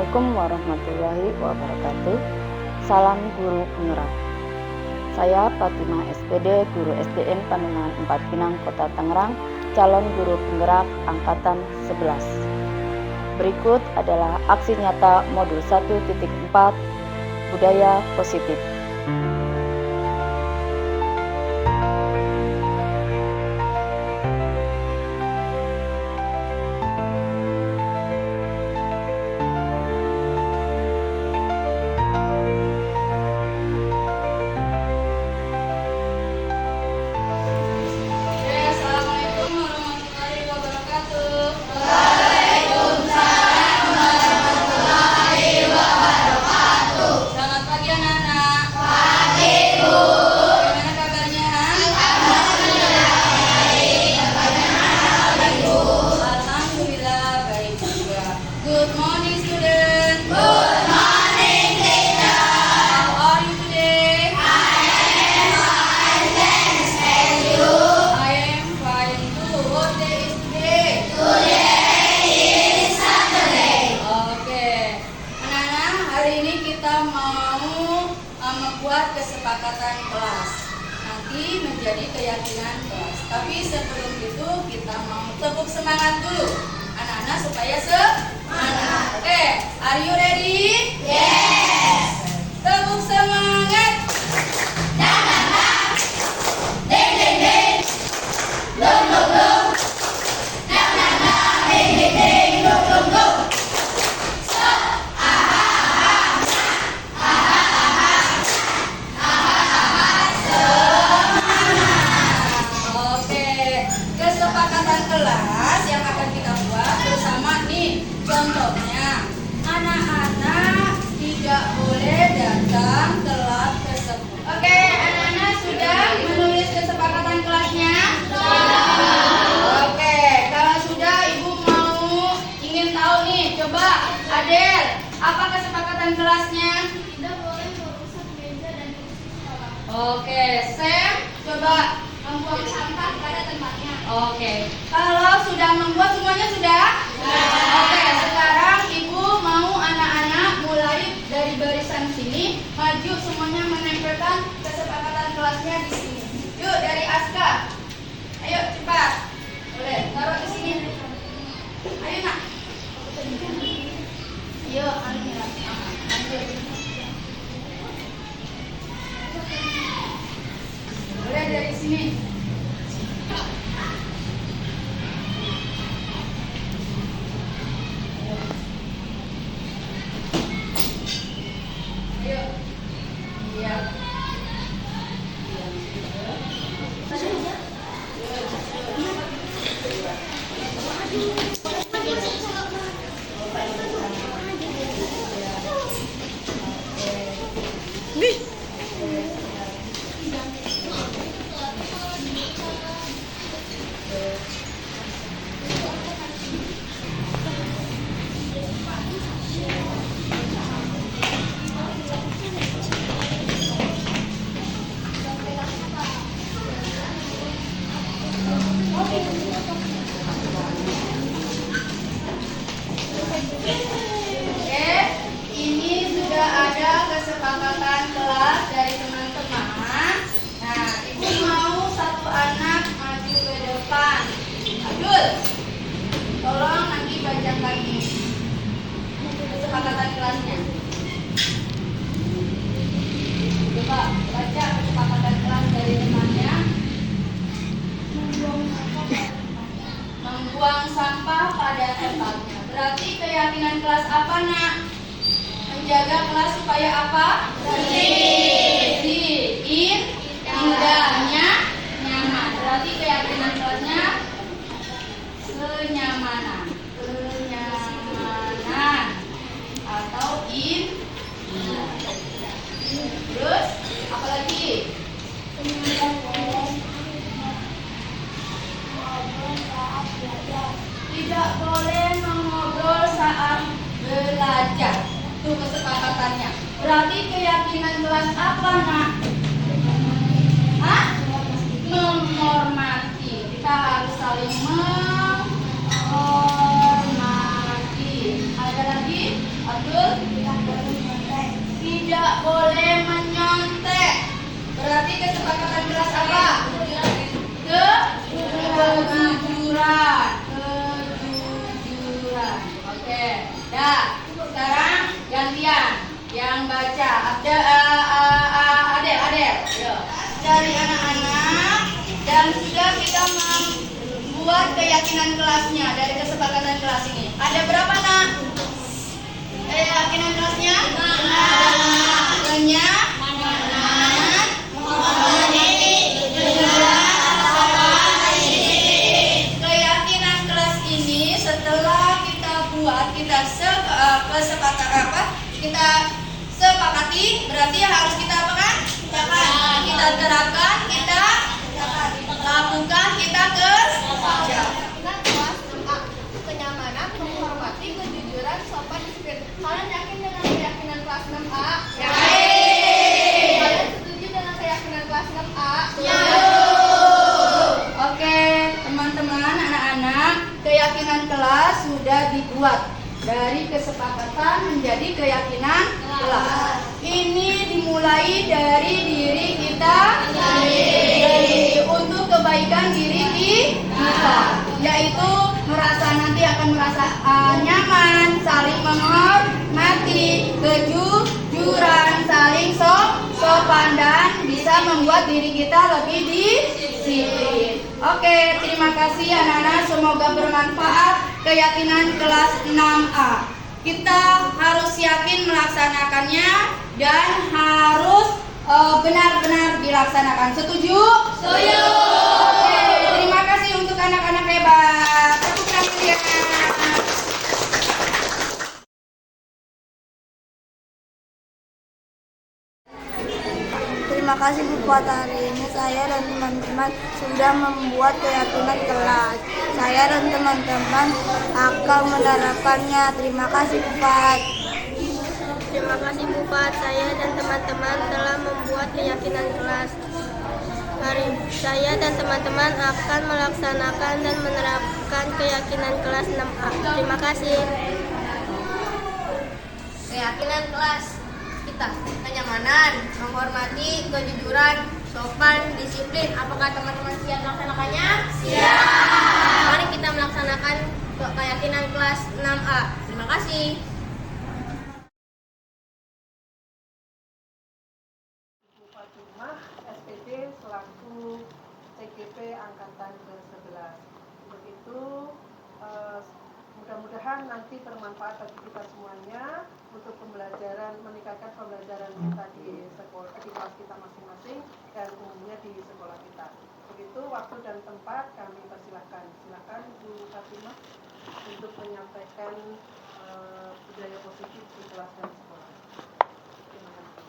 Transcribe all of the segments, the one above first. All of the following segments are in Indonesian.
Assalamualaikum warahmatullahi wabarakatuh. Salam guru penggerak. Saya Fatimah SPD, guru SDN Pandungan 4 Pinang, Kota Tangerang, calon guru penggerak angkatan 11. Berikut adalah aksi nyata modul 1.4 budaya positif. Good morning, students. Good morning, teacher. How are you today? I am fine, thanks. And you? I am fine too. What day is today? Today is Saturday. Oke. Anak-anak, hari ini kita mau membuat kesepakatan kelas. Nanti menjadi keyakinan kelas. Tapi sebelum itu kita mau tepuk semangat dulu. Anak-anak supaya semangat. Oke, are you ready? Yes. Tepuk semangat. Dang dang dang. Deng deng deng. Dong dong dong. Dang dang dang. Deng deng deng. Dong dong dong. Stop. Aha aha. Aha aha. Aha aha. Semangat. Oke, kesepakatan kelas yang akan kita buat bersama nih. Contohnya, anak-anak tidak boleh datang telat ke sekolah. Oke, anak-anak sudah menulis kesepakatan kelasnya? Sudah. Oke, kalau sudah ibu ingin tahu nih, coba Adel, apa kesepakatan kelasnya? Tidak boleh merusak meja dan kursi sekolah. Oke, Sam, coba Membuang sampah pada tempatnya. Oke, kalau sudah membuat semuanya sudah? Oke, sekarang ibu mau anak-anak mulai dari barisan sini, maju semuanya menempelkan kesepakatan kelasnya di sini. Yuk, dari Aska. Ayo cepat. Boleh, taruh di sini. Ayo nak. Ayo, lanjut. Boleh dari sini. Ayo. Iya. Oke, ini sudah ada kesepakatan kelas dari teman-teman. Nah, ibu mau satu anak maju ke depan. Abdul, tolong nanti bacakan ini kesepakatan kelasnya. Coba baca kesepakatan kelas dari temannya. Membuang sampah pada tempatnya. Berarti keyakinan kelas apa, nak? Menjaga kelas supaya apa? Bersih. Indahnya, nyaman. Berarti keyakinan kelasnya kenyamanan. Kenyamanan atau Terus apa lagi? Tidak boleh mengobrol saat belajar. Itu kesepakatannya. Berarti keyakinan kelas apa, nak? Hah? Menghormati. Kita harus saling menghormati. Ada lagi? Abdul? boleh menyontek. Berarti kesepakatan kelas apa? Kejujuran. Oke. Dah. Sekarang gantian yang baca. Adel. Yo. Dari anak-anak dan sudah kita membuat keyakinan kelasnya dari kesepakatan kelas ini. Ada berapa nak? Keyakinan kelasnya? Keyakinan kelas ini setelah kita buat, kita sepakati, berarti harus kita apa kan? Kita terapkan, kita lakukan, kita kerja. Keyakinan kelas 6A. Kenyamanan, menghormati, kejujuran, sopan, disiplin. Kalian yakin dengan keyakinan kelas 6A? Kalian setuju dengan keyakinan kelas 6A? Oke, teman-teman, anak-anak, keyakinan kelas sudah dibuat dari kesepakatan menjadi keyakinan kelas. Ini dimulai dari diri kita untuk kebaikan diri kita, yaitu nanti akan merasa nyaman, saling menghormati, kejujuran, saling sopan, dan bisa membuat diri kita lebih disiplin. Oke, terima kasih anak-anak, semoga bermanfaat keyakinan kelas 6A. Kita harus yakin melaksanakannya dan harus benar-benar dilaksanakan. Setuju? Setuju. Oke, terima kasih untuk anak-anak hebat. Tepuk tangan ya. Terima kasih Bu buat hari ini saya dan teman-teman sudah membuat keyakinan kelas. Saya dan teman-teman akan menerapkannya. Terima kasih Bu Pat. Terima kasih Bu Pat. Saya dan teman-teman telah membuat keyakinan kelas. Saya dan teman-teman akan melaksanakan dan menerapkan keyakinan kelas 6A. Terima kasih. Keyakinan kelas kita, kenyamanan, menghormati, kejujuran, sopan, disiplin. Apakah teman-teman siap melaksanakannya? Siap. Mari kita melaksanakan keyakinan kelas 6A. Terima kasih. Ibu Fatimah, SPD selaku CGP Angkatan ke-11. Begitu, mudah-mudahan nanti bermanfaat bagi kita semuanya untuk pembelajaran, meningkatkan pembelajaran kita di sekolah, di kelas kita masing-masing dan umumnya di sekolah kita. Begitu, waktu dan tempat kami persilahkan. Silakan Bu Fatimah untuk menyampaikan budaya positif di kelas dan sekolah. Terima kasih.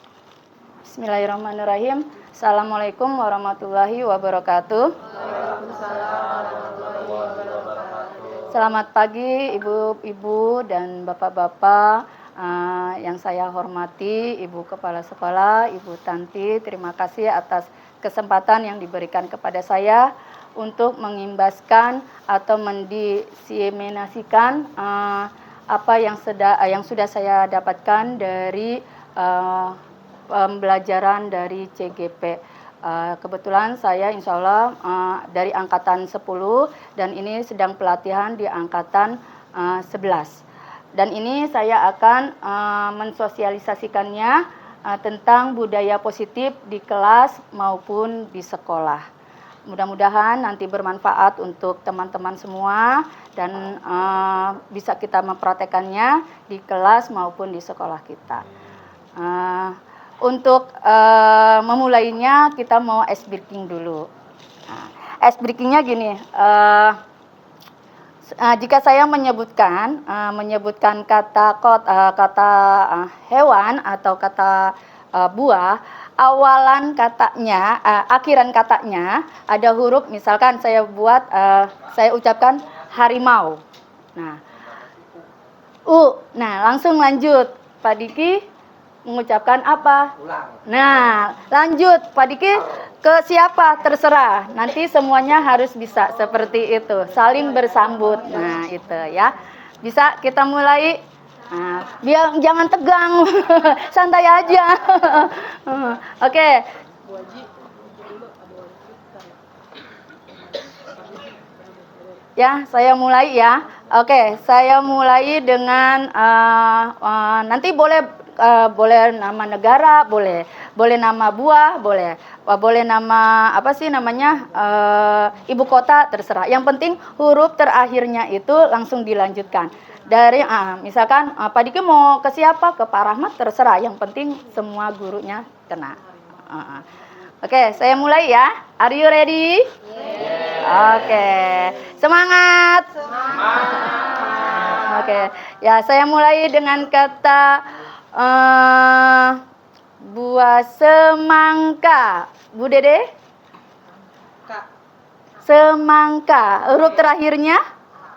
Bismillahirrahmanirrahim. Assalamualaikum warahmatullahi wabarakatuh. Selamat pagi ibu-ibu dan bapak-bapak yang saya hormati, Ibu Kepala Sekolah, Ibu Tanti. Terima kasih atas kesempatan yang diberikan kepada saya untuk mengimbaskan atau mendiseminasikan apa yang sudah saya dapatkan dari pembelajaran dari CGP. Kebetulan saya insya Allah dari angkatan 10 dan ini sedang pelatihan di angkatan 11. Dan ini saya akan mensosialisasikannya tentang budaya positif di kelas maupun di sekolah. Mudah-mudahan nanti bermanfaat untuk teman-teman semua dan bisa kita mempraktekannya di kelas maupun di sekolah kita. Untuk memulainya kita mau ice breaking dulu. Ice breakingnya gini, jika saya menyebutkan kata hewan atau kata buah, awalan katanya, akhiran katanya ada huruf, misalkan saya ucapkan harimau. Nah, langsung lanjut. Pak Diki mengucapkan apa? Nah, lanjut Pak Diki ke siapa? Terserah. Nanti semuanya harus bisa seperti itu, saling bersambut. Nah, itu ya. Bisa kita mulai? Nah, biar jangan tegang, santai aja. Oke. Ya, saya mulai ya. Oke, saya mulai dengan nanti boleh nama negara, boleh nama buah, boleh nama apa sih namanya ibu kota, terserah. Yang penting huruf terakhirnya itu langsung dilanjutkan. Dari misalkan Pak Diki mau ke siapa? Ke Pak Rahmat, terserah. Yang penting semua gurunya kena. Oke, saya mulai ya. Are you ready? Oke, semangat. Oke, ya saya mulai dengan kata buah semangka. Bu Dede? Kak. Semangka. Huruf terakhirnya?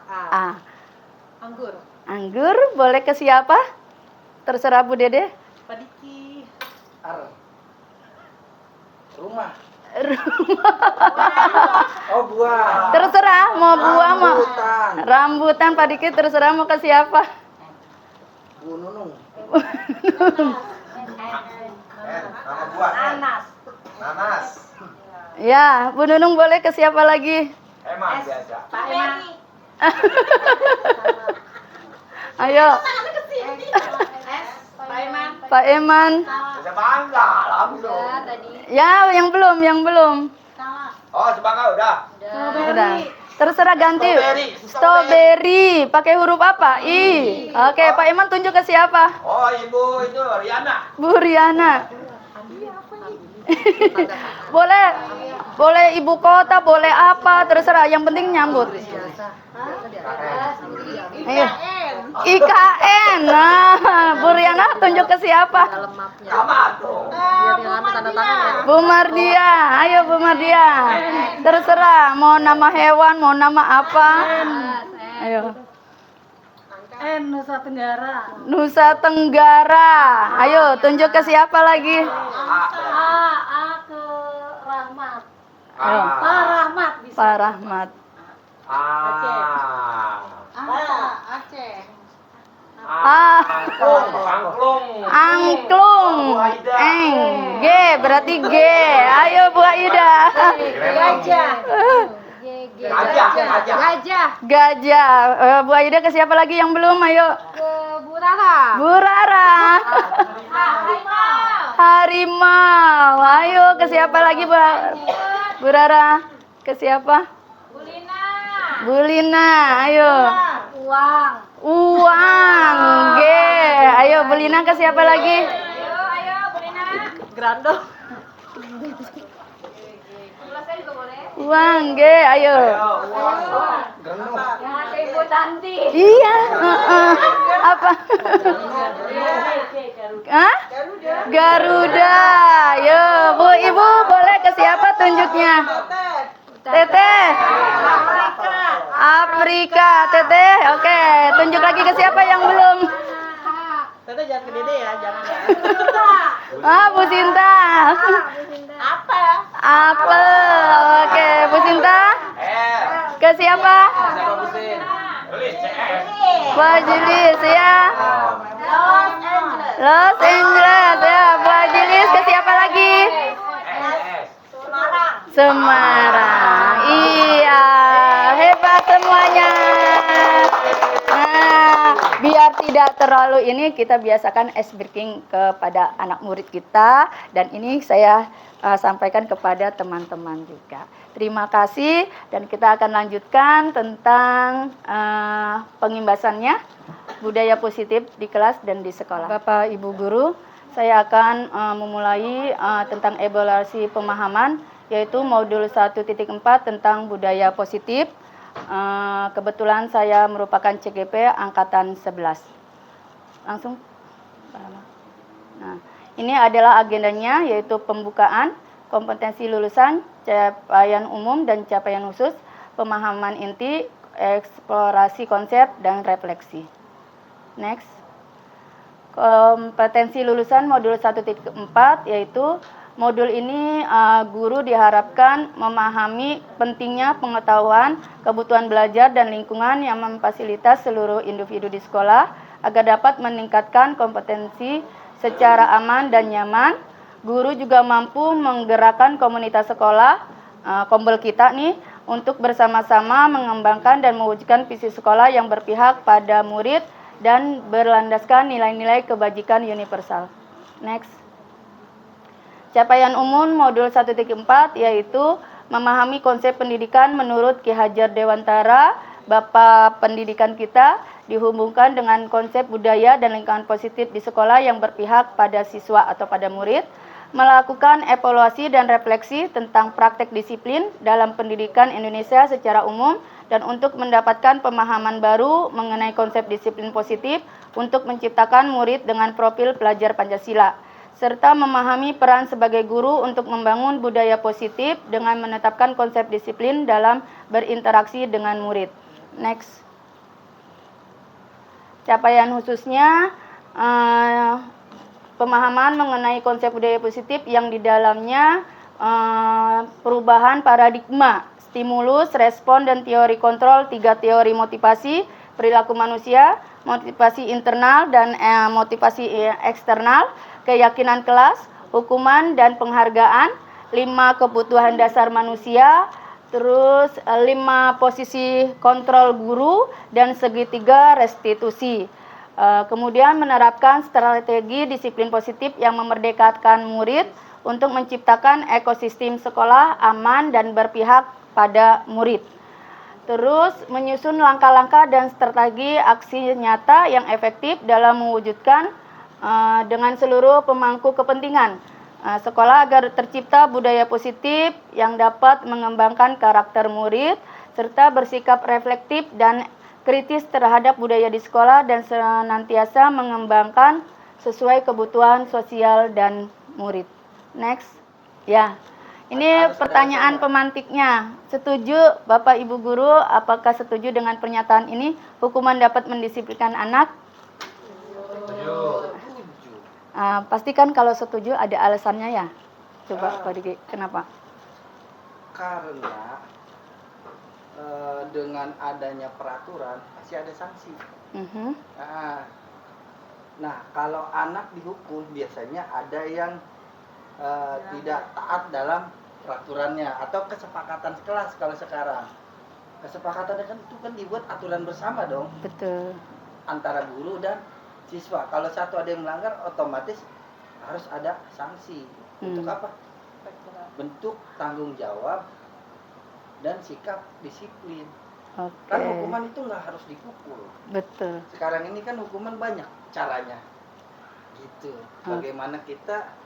A. Anggur. Anggur, boleh ke siapa? Terserah Bu Dede. Pak Diki. Rumah. Oh, buah. Terserah mau buah mau Rambutan. rambutan Pak Diki, terserah mau ke siapa? Bu Nunung. Nama buah. Nanas. Ya, Bu Nunung boleh ke siapa lagi? Eman biasa. Ayo. Pak Eman. Bisa bangga langsung. Ya, yang belum. Oh, sebangga udah. Udah. Terserah ganti. Strawberry. Pakai huruf apa? I. Oke, Pak Eman tunjuk ke siapa? Oh, ibu itu Riana. Bu Riana. boleh ibu kota, boleh apa, terserah. Yang penting nyambut. Ayo. IKN. Nah, Bu Riana tunjuk ke siapa? Sama tuh. Bu Mardia. Ayo Bu Mardia. Terserah mau nama hewan, mau nama apa. Ayo. Nusa Tenggara. Ayo tunjuk ke siapa lagi? Ayo. Pak Rahmat. Angklung. G berarti G. Ayo Bu Aida. Gajah. Bu Aida ke siapa lagi yang belum? Ayo. Bu Rara. Harimau. Ayo ke siapa lagi Bu Rara? Ke siapa? Bu Lina. Ayo. Uang. G. Ayo Bu Lina ke siapa lagi? Grando. Uang. G. Ayo. Iya. Apa? Hah? Garuda. Yo, Bu Ibu boleh ke siapa tunjuknya? Teteh. Afrika. Teteh. Oke, tunjuk lagi ke siapa yang belum? Tante jangan ke Dede ya, jangan ya. Bu Sinta. Apel. Oke, Bu Sinta. Ke siapa? Pak Julis ya. Los Angeles ya. Pak Julis ke siapa lagi? Semarang. Iya, hebat semuanya. Nah, biar tidak terlalu ini kita biasakan ice breaking kepada anak murid kita, dan ini saya sampaikan kepada teman-teman juga. Terima kasih, dan kita akan lanjutkan tentang pengimbasannya budaya positif di kelas dan di sekolah. Bapak Ibu guru, saya akan memulai tentang evaluasi pemahaman, yaitu modul 1.4 tentang budaya positif. Kebetulan saya merupakan CGP angkatan 11. Langsung. Nah, ini adalah agendanya, yaitu pembukaan, kompetensi lulusan, capaian umum dan capaian khusus, pemahaman inti, eksplorasi konsep dan refleksi. Next. Kompetensi lulusan modul 1.4, yaitu modul ini guru diharapkan memahami pentingnya pengetahuan, kebutuhan belajar dan lingkungan yang memfasilitas seluruh individu di sekolah agar dapat meningkatkan kompetensi secara aman dan nyaman. Guru juga mampu menggerakkan komunitas sekolah, kombel kita nih, untuk bersama-sama mengembangkan dan mewujudkan visi sekolah yang berpihak pada murid dan berlandaskan nilai-nilai kebajikan universal. Next. Capaian umum modul 1.4 yaitu memahami konsep pendidikan menurut Ki Hajar Dewantara, Bapak Pendidikan kita, dihubungkan dengan konsep budaya dan lingkungan positif di sekolah yang berpihak pada siswa atau pada murid, melakukan evaluasi dan refleksi tentang praktek disiplin dalam pendidikan Indonesia secara umum, dan untuk mendapatkan pemahaman baru mengenai konsep disiplin positif untuk menciptakan murid dengan profil pelajar Pancasila, serta memahami peran sebagai guru untuk membangun budaya positif dengan menetapkan konsep disiplin dalam berinteraksi dengan murid. Next. Capaian khususnya pemahaman mengenai konsep budaya positif yang di dalamnya perubahan paradigma, stimulus, respon, dan teori kontrol, 3 teori motivasi, perilaku manusia, motivasi internal dan motivasi eksternal, keyakinan kelas, hukuman dan penghargaan, 5 kebutuhan dasar manusia, terus 5 posisi kontrol guru, dan segitiga restitusi. Kemudian menerapkan strategi disiplin positif yang memerdekakan murid untuk menciptakan ekosistem sekolah aman dan berpihak pada murid. Terus menyusun langkah-langkah dan strategi aksi nyata yang efektif dalam mewujudkan dengan seluruh pemangku kepentingan sekolah agar tercipta budaya positif yang dapat mengembangkan karakter murid serta bersikap reflektif dan kritis terhadap budaya di sekolah dan senantiasa mengembangkan sesuai kebutuhan sosial dan murid. Next. Ya. Ini pertanyaan pemantiknya. Setuju Bapak Ibu guru, apakah setuju dengan pernyataan ini? Hukuman dapat mendisiplinkan anak? Pastikan kalau setuju ada alasannya ya. Coba Pak Diki, kenapa? Karena dengan adanya peraturan pasti ada sanksi. Nah, kalau anak dihukum biasanya ada yang tidak taat dalam peraturannya atau kesepakatan kelas. Kalau sekarang kesepakatannya kan itu kan dibuat aturan bersama dong. Betul. Antara guru dan siswa. Kalau satu ada yang melanggar, otomatis harus ada sanksi. Untuk apa? Bentuk tanggung jawab dan sikap disiplin. Kan hukuman itu nggak harus dipukul. Betul. Sekarang ini kan hukuman banyak caranya. Gitu. Bagaimana kita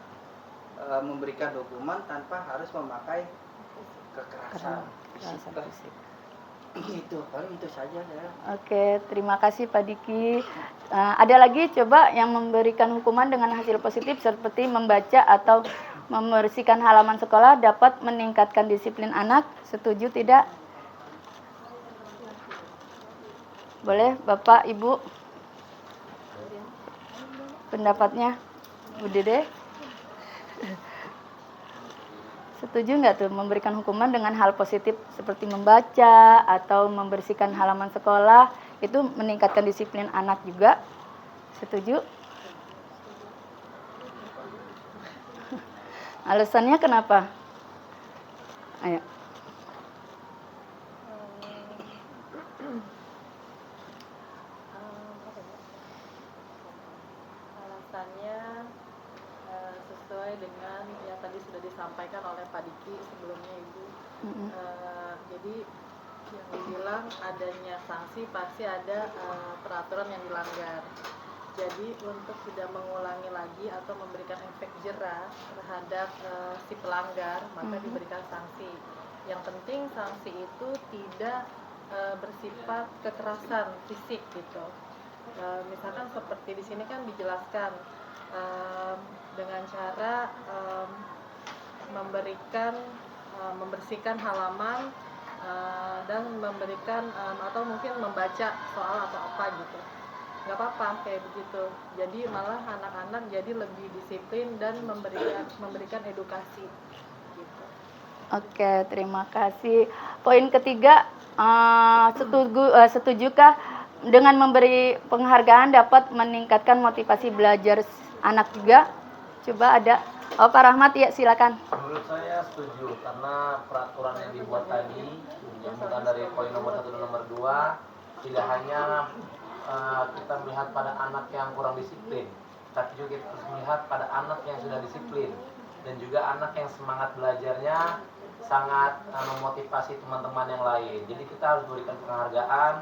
memberikan hukuman tanpa harus memakai kekerasan fisik. Itu, paling itu saja ya. Oke, terima kasih Pak Diki. Ada lagi coba yang memberikan hukuman dengan hasil positif seperti membaca atau membersihkan halaman sekolah dapat meningkatkan disiplin anak. Setuju tidak? Boleh Bapak, Ibu? Pendapatnya Bu Dede? Setuju nggak tuh memberikan hukuman dengan hal positif seperti membaca atau membersihkan halaman sekolah itu meningkatkan disiplin anak juga? Setuju? Alasannya kenapa? Ayo. Alasannya sesuai dengan yang tadi sudah disampaikan oleh Pak Diki sebelumnya Ibu. Jadi yang dibilang adanya sanksi pasti ada peraturan yang dilanggar. Jadi untuk tidak mengulangi lagi atau memberikan efek jera terhadap si pelanggar, maka diberikan sanksi. Yang penting sanksi itu tidak bersifat kekerasan fisik gitu. Misalkan seperti di sini kan dijelaskan dengan cara membersihkan halaman dan memberikan atau mungkin membaca soal atau apa gitu. Nggak apa-apa kayak begitu. Jadi malah anak-anak jadi lebih disiplin dan memberikan edukasi gitu. Oke, terima kasih. Poin ketiga, setujukah dengan memberi penghargaan dapat meningkatkan motivasi belajar anak juga? Coba ada. Oh, Pak Rahmat, ya silakan. Menurut saya setuju, karena peraturan yang dibuat tadi, yang bukan dari poin nomor 1 dan nomor 2, tidak hanya kita melihat pada anak yang kurang disiplin, tapi juga kita harus melihat pada anak yang sudah disiplin, dan juga anak yang semangat belajarnya sangat memotivasi teman-teman yang lain. Jadi kita harus berikan penghargaan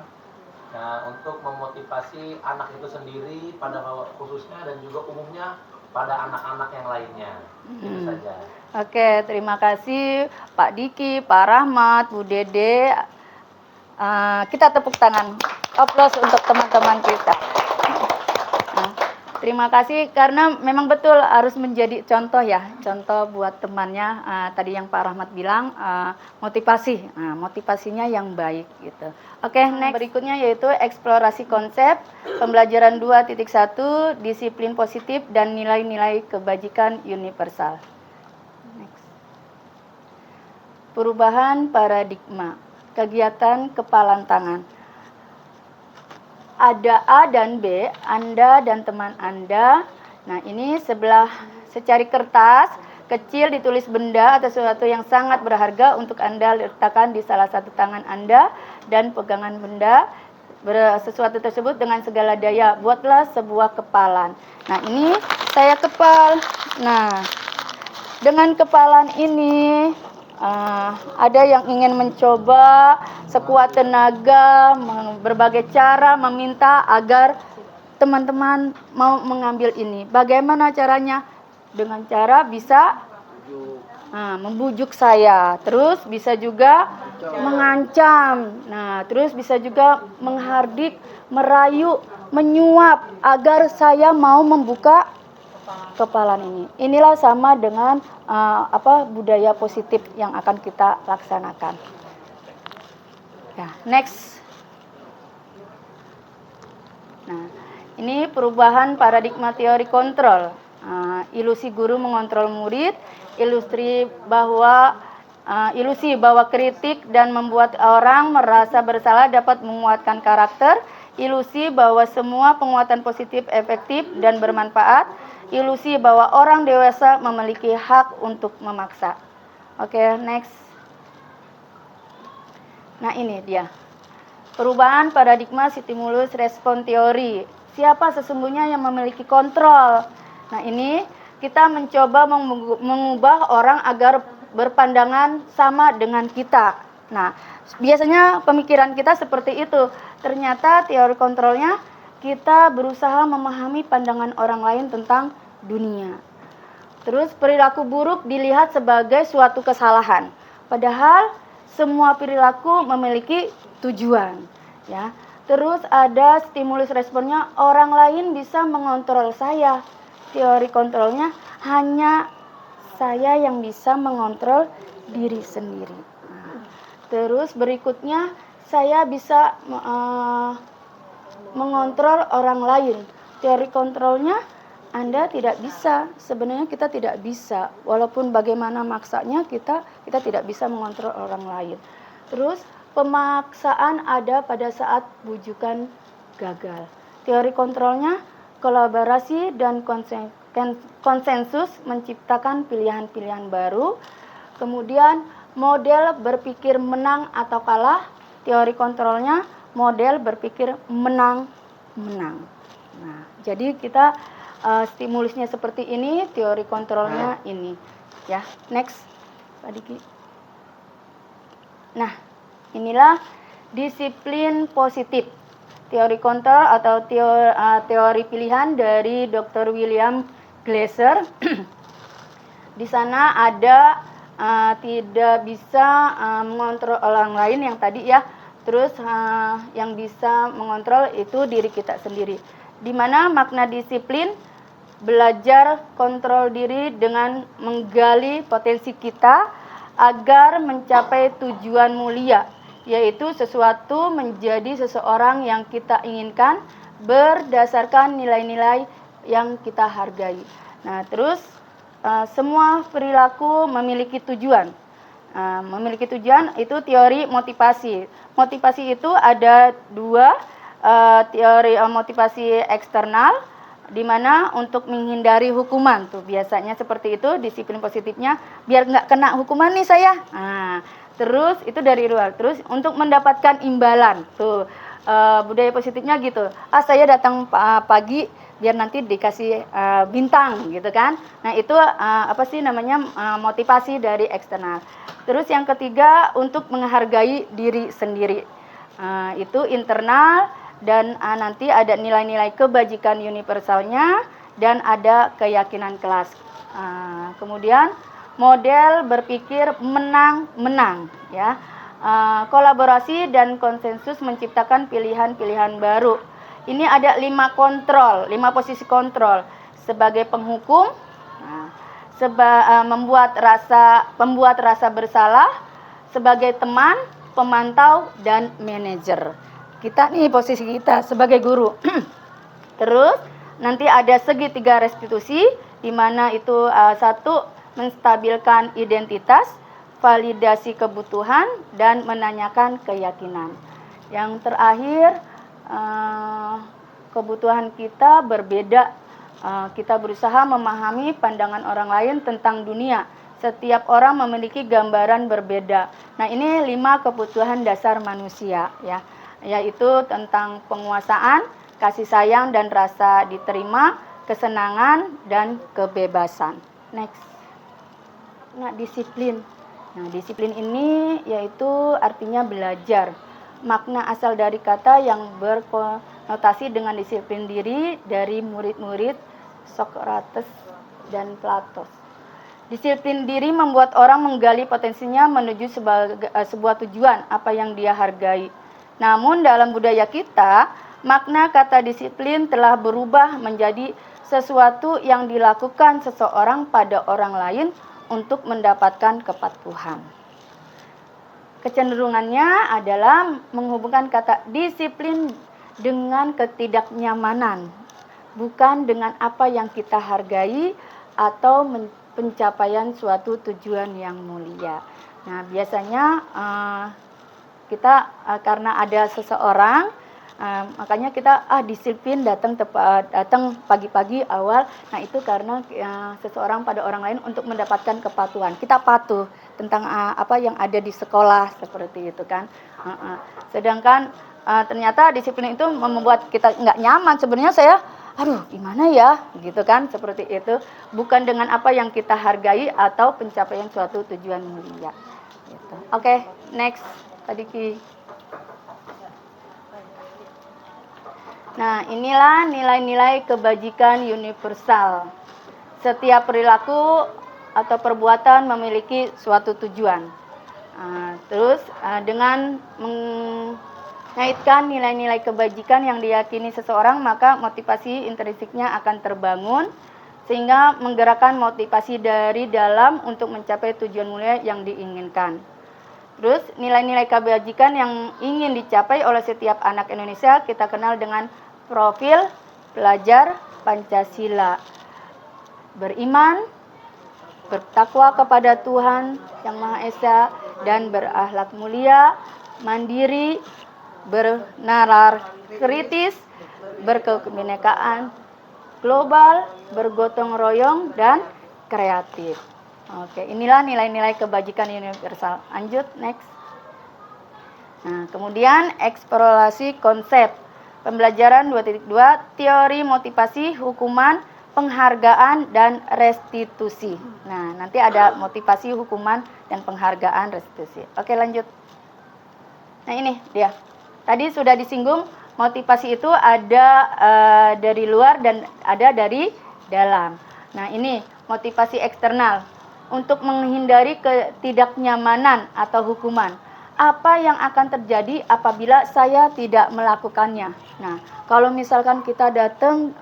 untuk memotivasi anak itu sendiri pada khususnya dan juga umumnya pada anak-anak yang lainnya. Itu saja. Oke, terima kasih Pak Diki, Pak Rahmat, Bu Dede. Kita tepuk tangan, aplaus untuk teman-teman kita. Terima kasih karena memang betul harus menjadi contoh ya, contoh buat temannya. Tadi yang Pak Rahmat bilang motivasi, motivasinya yang baik gitu. Oke, next berikutnya yaitu eksplorasi konsep pembelajaran 2.1 disiplin positif dan nilai-nilai kebajikan universal. Next. Perubahan paradigma, kegiatan kepalan tangan. Ada A dan B, Anda dan teman Anda. Nah, ini sebelah secari kertas kecil ditulis benda atau sesuatu yang sangat berharga untuk Anda letakkan di salah satu tangan Anda dan pegangan benda sesuatu tersebut dengan segala daya. Buatlah sebuah kepalan. Nah, ini saya kepal. Nah, dengan kepalan ini ada yang ingin mencoba sekuat tenaga, berbagai cara meminta agar teman-teman mau mengambil ini. Bagaimana caranya? Dengan cara bisa membujuk saya, terus bisa juga mengancam, nah terus bisa juga menghardik, merayu, menyuap agar saya mau membuka kepalan ini. Inilah sama dengan budaya positif yang akan kita laksanakan. Ya, next. Nah, ini perubahan paradigma teori kontrol. Ilusi guru mengontrol murid, ilusi bahwa kritik dan membuat orang merasa bersalah dapat menguatkan karakter, ilusi bahwa semua penguatan positif efektif dan bermanfaat, ilusi bahwa orang dewasa memiliki hak untuk memaksa. Oke, next. Nah, ini dia. Perubahan paradigma stimulus respon teori. Siapa sesungguhnya yang memiliki kontrol? Nah, ini kita mencoba mengubah orang agar berpandangan sama dengan kita. Nah, biasanya pemikiran kita seperti itu. Ternyata teori kontrolnya kita berusaha memahami pandangan orang lain tentang dunia. Terus perilaku buruk dilihat sebagai suatu kesalahan. Padahal semua perilaku memiliki tujuan, ya. Terus ada stimulus responnya, orang lain bisa mengontrol saya. Teori kontrolnya hanya saya yang bisa mengontrol diri sendiri. Nah, terus berikutnya saya bisa mengontrol orang lain. Teori kontrolnya Anda tidak bisa. Sebenarnya kita tidak bisa. Walaupun bagaimana maksanya kita tidak bisa mengontrol orang lain. Terus pemaksaan ada pada saat bujukan gagal. Teori kontrolnya kolaborasi dan konsensus menciptakan pilihan-pilihan baru. Kemudian model berpikir menang atau kalah. Teori kontrolnya model berpikir menang-menang. Nah, jadi kita stimulusnya seperti ini, teori kontrolnya ini. Ya, next, Pak Diki. Nah, inilah disiplin positif. Teori kontrol atau teori pilihan dari Dr. William Glasser. Di sana ada tidak bisa mengontrol orang lain yang tadi ya. Terus yang bisa mengontrol itu diri kita sendiri. Di mana makna disiplin belajar kontrol diri dengan menggali potensi kita agar mencapai tujuan mulia, yaitu sesuatu menjadi seseorang yang kita inginkan berdasarkan nilai-nilai yang kita hargai. Nah, terus semua perilaku memiliki tujuan. Memiliki tujuan itu teori motivasi. Motivasi itu ada dua, teori motivasi eksternal, di mana untuk menghindari hukuman tuh biasanya seperti itu disiplin positifnya, biar nggak kena hukuman nih saya. Nah, terus itu dari luar. Terus untuk mendapatkan imbalan tuh budaya positifnya gitu. Saya datang pagi biar nanti dikasih bintang gitu kan. Nah itu apa sih namanya motivasi dari eksternal. Terus yang ketiga untuk menghargai diri sendiri. Itu internal. Dan nanti ada nilai-nilai kebajikan universalnya dan ada keyakinan kelas. Kemudian model berpikir menang-menang ya. Kolaborasi dan konsensus menciptakan pilihan-pilihan baru. Ini ada 5 kontrol, 5 posisi kontrol sebagai penghukum, pembuat rasa bersalah, sebagai teman, pemantau dan manajer. Kita nih posisi kita sebagai guru. Terus nanti ada segitiga restitusi, di mana itu satu menstabilkan identitas, validasi kebutuhan dan menanyakan keyakinan. Yang terakhir kebutuhan kita berbeda. Kita berusaha memahami pandangan orang lain tentang dunia. Setiap orang memiliki gambaran berbeda. Nah, ini 5 kebutuhan dasar manusia ya. Yaitu tentang penguasaan, kasih sayang dan rasa diterima, kesenangan dan kebebasan. Next. Nah, disiplin. Nah, disiplin ini yaitu artinya belajar. Makna asal dari kata yang berkonotasi dengan disiplin diri dari murid-murid Socrates dan Plato. Disiplin diri membuat orang menggali potensinya menuju sebuah tujuan apa yang dia hargai. Namun dalam budaya kita, makna kata disiplin telah berubah menjadi sesuatu yang dilakukan seseorang pada orang lain untuk mendapatkan kepatuhan. Kecenderungannya adalah menghubungkan kata disiplin dengan ketidaknyamanan, bukan dengan apa yang kita hargai atau pencapaian suatu tujuan yang mulia. Nah, biasanya kita karena ada seseorang, makanya kita disiplin datang pagi-pagi awal. Nah itu karena seseorang pada orang lain untuk mendapatkan kepatuhan. Kita patuh tentang apa yang ada di sekolah seperti itu kan. Sedangkan ternyata disiplin itu membuat kita nggak nyaman. Sebenarnya saya, gimana ya, gitu kan, seperti itu. Bukan dengan apa yang kita hargai atau pencapaian suatu tujuan mulia. Gitu. Oke, next. Tadi Ki. Nah, inilah nilai-nilai kebajikan universal. Setiap perilaku atau perbuatan memiliki suatu tujuan. Terus dengan mengaitkan nilai-nilai kebajikan yang diyakini seseorang, maka motivasi intrinsiknya akan terbangun sehingga menggerakkan motivasi dari dalam untuk mencapai tujuan mulia yang diinginkan. Terus nilai-nilai kebajikan yang ingin dicapai oleh setiap anak Indonesia kita kenal dengan profil pelajar Pancasila. Beriman, bertakwa kepada Tuhan Yang Maha Esa dan berakhlak mulia, mandiri, bernalar kritis, berkebinekaan global, bergotong royong dan kreatif. Oke, inilah nilai-nilai kebajikan universal. Lanjut, next. Nah, kemudian eksplorasi konsep. Pembelajaran 2.2, teori motivasi, hukuman, penghargaan, dan restitusi. Nah, nanti ada motivasi, hukuman, dan penghargaan, restitusi. Oke, lanjut. Nah, ini dia. Tadi sudah disinggung, motivasi itu ada dari luar dan ada dari dalam. Nah, ini motivasi eksternal. Untuk menghindari ketidaknyamanan atau hukuman. Apa yang akan terjadi apabila saya tidak melakukannya? Nah, kalau misalkan kita datang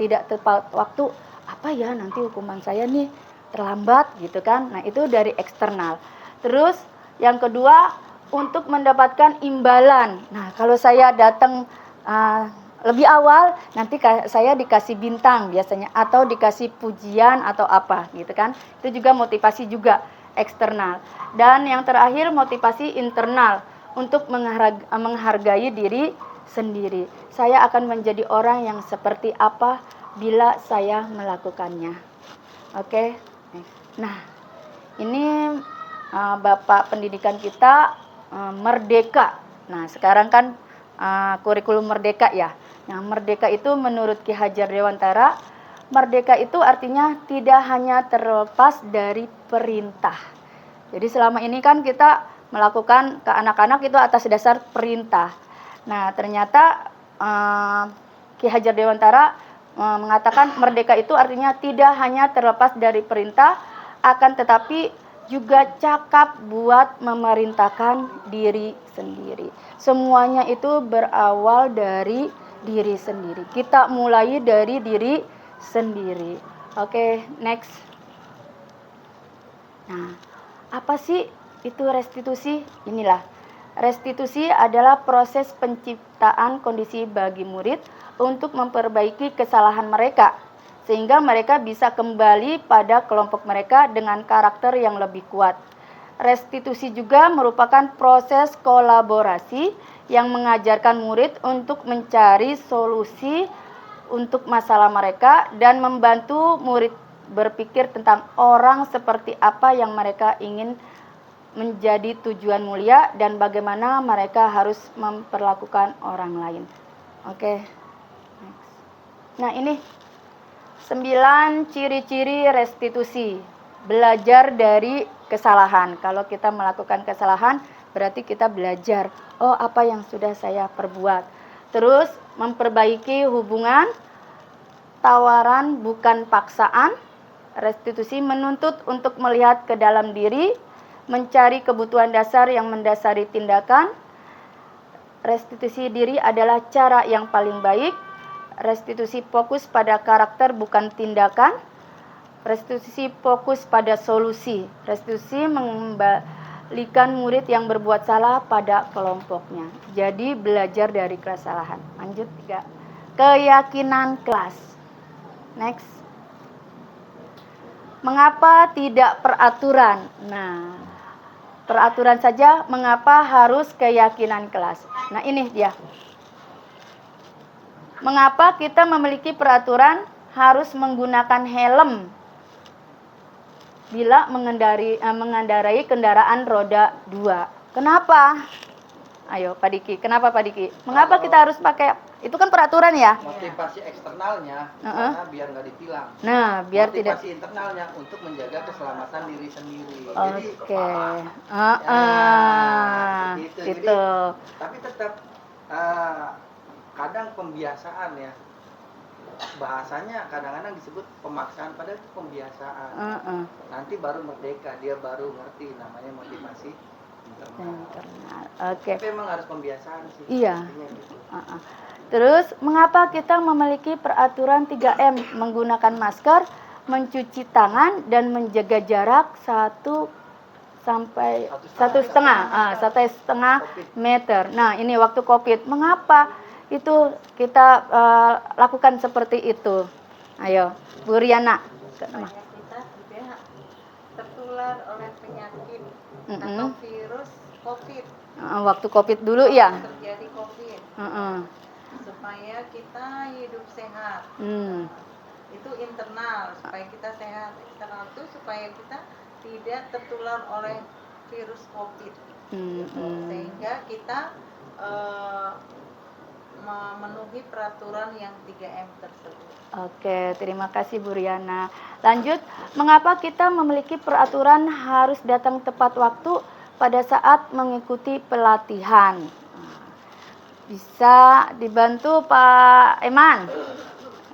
tidak tepat waktu, apa ya nanti hukuman saya nih terlambat gitu kan? Nah, itu dari eksternal. Terus yang kedua, untuk mendapatkan imbalan. Nah, kalau saya datang lebih awal, nanti saya dikasih bintang biasanya atau dikasih pujian atau apa gitu kan. Itu juga motivasi juga eksternal. Dan yang terakhir motivasi internal untuk menghargai diri sendiri. Saya akan menjadi orang yang seperti apa bila saya melakukannya. Oke. Nah, ini Bapak pendidikan kita merdeka. Nah, sekarang kan kurikulum merdeka ya. Nah, merdeka itu menurut Ki Hajar Dewantara, merdeka itu artinya tidak hanya terlepas dari perintah. Jadi selama ini kan kita melakukan ke anak-anak itu atas dasar perintah. Nah, ternyata Ki Hajar Dewantara mengatakan merdeka itu artinya tidak hanya terlepas dari perintah, akan tetapi juga cakap buat memerintahkan diri sendiri. Semuanya itu berawal dari diri sendiri. Kita mulai dari diri sendiri. Oke, next. Nah, apa sih itu restitusi? Inilah. Restitusi adalah proses penciptaan kondisi bagi murid untuk memperbaiki kesalahan mereka, sehingga mereka bisa kembali pada kelompok mereka dengan karakter yang lebih kuat. Restitusi juga merupakan proses kolaborasi yang mengajarkan murid untuk mencari solusi untuk masalah mereka dan membantu murid berpikir tentang orang seperti apa yang mereka ingin menjadi tujuan mulia dan bagaimana mereka harus memperlakukan orang lain. Oke. Next. Nah, ini 9 ciri-ciri restitusi. Belajar dari kesalahan. Kalau kita melakukan kesalahan, berarti kita belajar, oh apa yang sudah saya perbuat. Terus memperbaiki hubungan, tawaran bukan paksaan. Restitusi menuntut untuk melihat ke dalam diri, mencari kebutuhan dasar yang mendasari tindakan. Restitusi diri adalah cara yang paling baik. Restitusi fokus pada karakter bukan tindakan. Restitusi fokus pada solusi. Restitusi mengembalikan murid yang berbuat salah pada kelompoknya. Jadi belajar dari kesalahan. Lanjut 3. Keyakinan kelas. Next. Mengapa tidak peraturan? Nah, peraturan saja, mengapa harus keyakinan kelas? Nah, ini dia. Mengapa kita memiliki peraturan harus menggunakan helm bila mengendarai kendaraan roda 2? Kenapa? Ayo, Pak Diki. Kenapa, Pak Diki? Mengapa kita harus pakai? Itu kan peraturan ya? Motivasi eksternalnya karena biar nggak ditilang. Nah, biar tidak. Motivasi internalnya untuk menjaga keselamatan diri sendiri. Oke. Jadi, gitu. Tapi tetap kadang pembiasaan ya. Bahasanya kadang-kadang disebut pemaksaan, padahal itu pembiasaan. Nanti baru merdeka, dia baru ngerti namanya motivasi internal. Oke. Tapi memang harus pembiasaan sih. Iya. Gitu. Terus, mengapa kita memiliki peraturan 3M? Menggunakan masker, mencuci tangan, dan menjaga jarak 1,5 meter. Nah, ini waktu COVID. Mengapa itu kita lakukan seperti itu? Ayo, Bu Riana. Supaya kita tidak tertular oleh penyakit atau virus COVID. Waktu COVID dulu ya? Terjadi COVID. Supaya kita hidup sehat. Itu internal, supaya kita sehat. Eksternal itu supaya kita tidak tertular oleh virus COVID. Sehingga kita memenuhi peraturan yang 3M tersebut. Oke, terima kasih Bu Riana. Lanjut, mengapa kita memiliki peraturan harus datang tepat waktu pada saat mengikuti pelatihan? Bisa dibantu Pak Eman?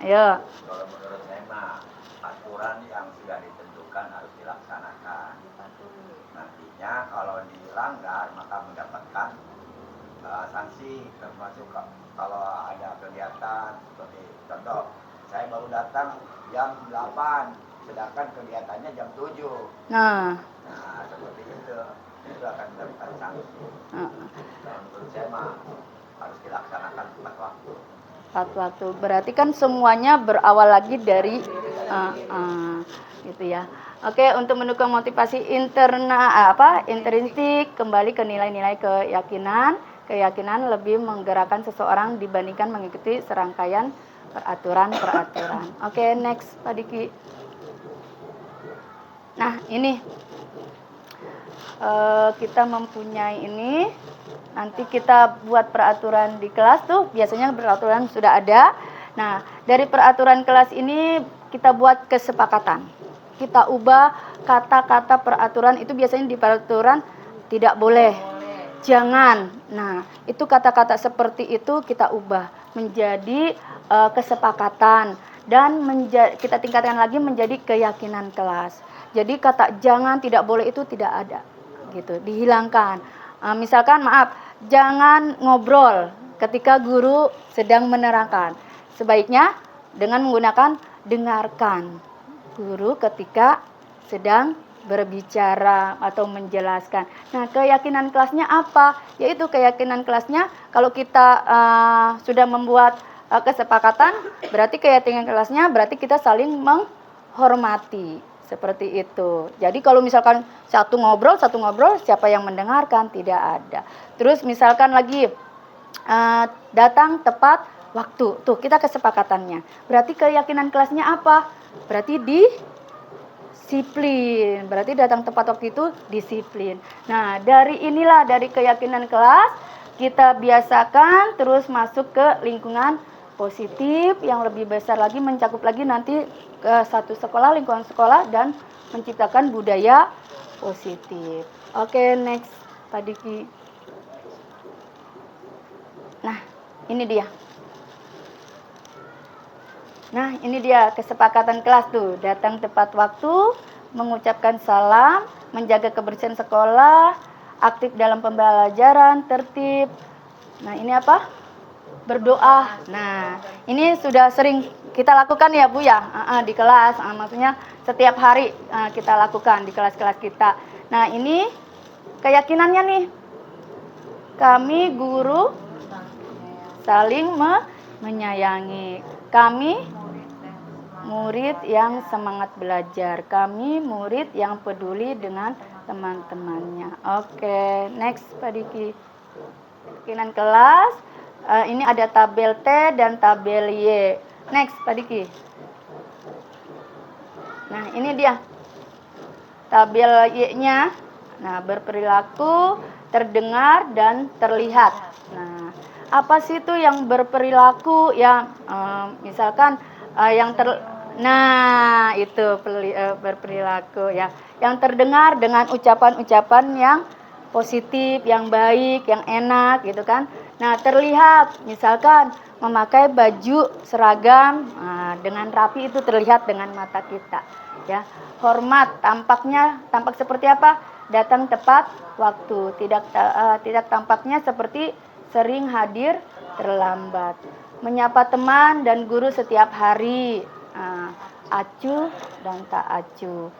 Ayo. Kalau menurut saya mah aturan yang sudah ditentukan harus dilaksanakan. Nantinya kalau dilanggar maka mendapatkan sanksi, termasuk kalau ada kegiatan seperti contoh saya baru datang jam 8 sedangkan kegiatannya jam 7. Nah seperti itu akan mendapatkan sanksi. Menurut saya mah harus dilaksanakan tepat waktu. Tepat waktu. Berarti kan semuanya berawal lagi dari gitu ya. Oke, untuk mendukung motivasi intrinsik, kembali ke nilai-nilai keyakinan. keyakinan lebih menggerakkan seseorang dibandingkan mengikuti serangkaian peraturan-peraturan. Oke, next Pak Diki. Nah, ini kita mempunyai ini. Nanti kita buat peraturan di kelas tuh, biasanya peraturan sudah ada. Nah, dari peraturan kelas ini kita buat kesepakatan. Kita ubah kata-kata peraturan itu, biasanya di peraturan tidak boleh, jangan. Nah, itu kata-kata seperti itu kita ubah menjadi kesepakatan dan kita tingkatkan lagi menjadi keyakinan kelas. Jadi kata jangan, tidak boleh itu tidak ada, gitu, dihilangkan. Misalkan maaf, jangan ngobrol ketika guru sedang menerangkan. Sebaiknya dengan menggunakan dengarkan guru ketika sedang berbicara atau menjelaskan. Nah, keyakinan kelasnya apa? Yaitu keyakinan kelasnya kalau kita sudah membuat kesepakatan, berarti keyakinan kelasnya berarti kita saling menghormati. Seperti itu. Jadi kalau misalkan satu ngobrol, siapa yang mendengarkan? Tidak ada. Terus misalkan lagi datang tepat waktu. Tuh, kita kesepakatannya. Berarti keyakinan kelasnya apa? Berarti disiplin. Berarti datang tepat waktu itu disiplin. Nah, dari keyakinan kelas kita biasakan terus masuk ke lingkungan positif yang lebih besar lagi, mencakup lagi nanti ke satu sekolah, lingkungan sekolah, dan menciptakan budaya positif. Oke, next Pak Diki. Nah, ini dia kesepakatan kelas tuh. Datang tepat waktu, mengucapkan salam, menjaga kebersihan sekolah, aktif dalam pembelajaran, tertib. Nah, ini apa? Berdoa. Nah, ini sudah sering kita lakukan ya Bu ya, di kelas. Maksudnya setiap hari kita lakukan di kelas-kelas kita. Nah, ini keyakinannya nih. Kami guru saling menyayangi. Kami murid yang semangat belajar. Kami murid yang peduli dengan teman-temannya. Oke, next Pak Diki. Keyakinan kelas. Ini ada tabel T dan tabel Y. Next, Pak Diki. Nah, ini dia. Tabel Y-nya. Nah, berperilaku, terdengar, dan terlihat. Nah, apa sih itu yang berperilaku? Ya, misalkan nah, itu berperilaku ya. Yang terdengar dengan ucapan-ucapan yang positif, yang baik, yang enak, gitu kan. Nah, terlihat misalkan memakai baju seragam dengan rapi, itu terlihat dengan mata kita ya. Hormat, tampak seperti apa? Datang tepat waktu. Tidak tampaknya seperti sering hadir terlambat. Menyapa teman dan guru setiap hari. Acuh dan tak acuh.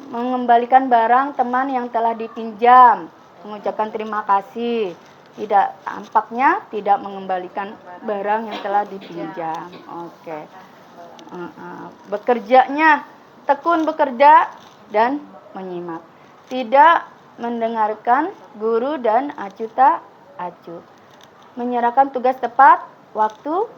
Mengembalikan barang teman yang telah dipinjam. Mengucapkan terima kasih. Tampaknya tidak mengembalikan barang yang telah dipinjam. Oke. Bekerjanya tekun bekerja dan menyimak. Tidak mendengarkan guru dan acuh tak acuh. Menyerahkan tugas tepat waktu.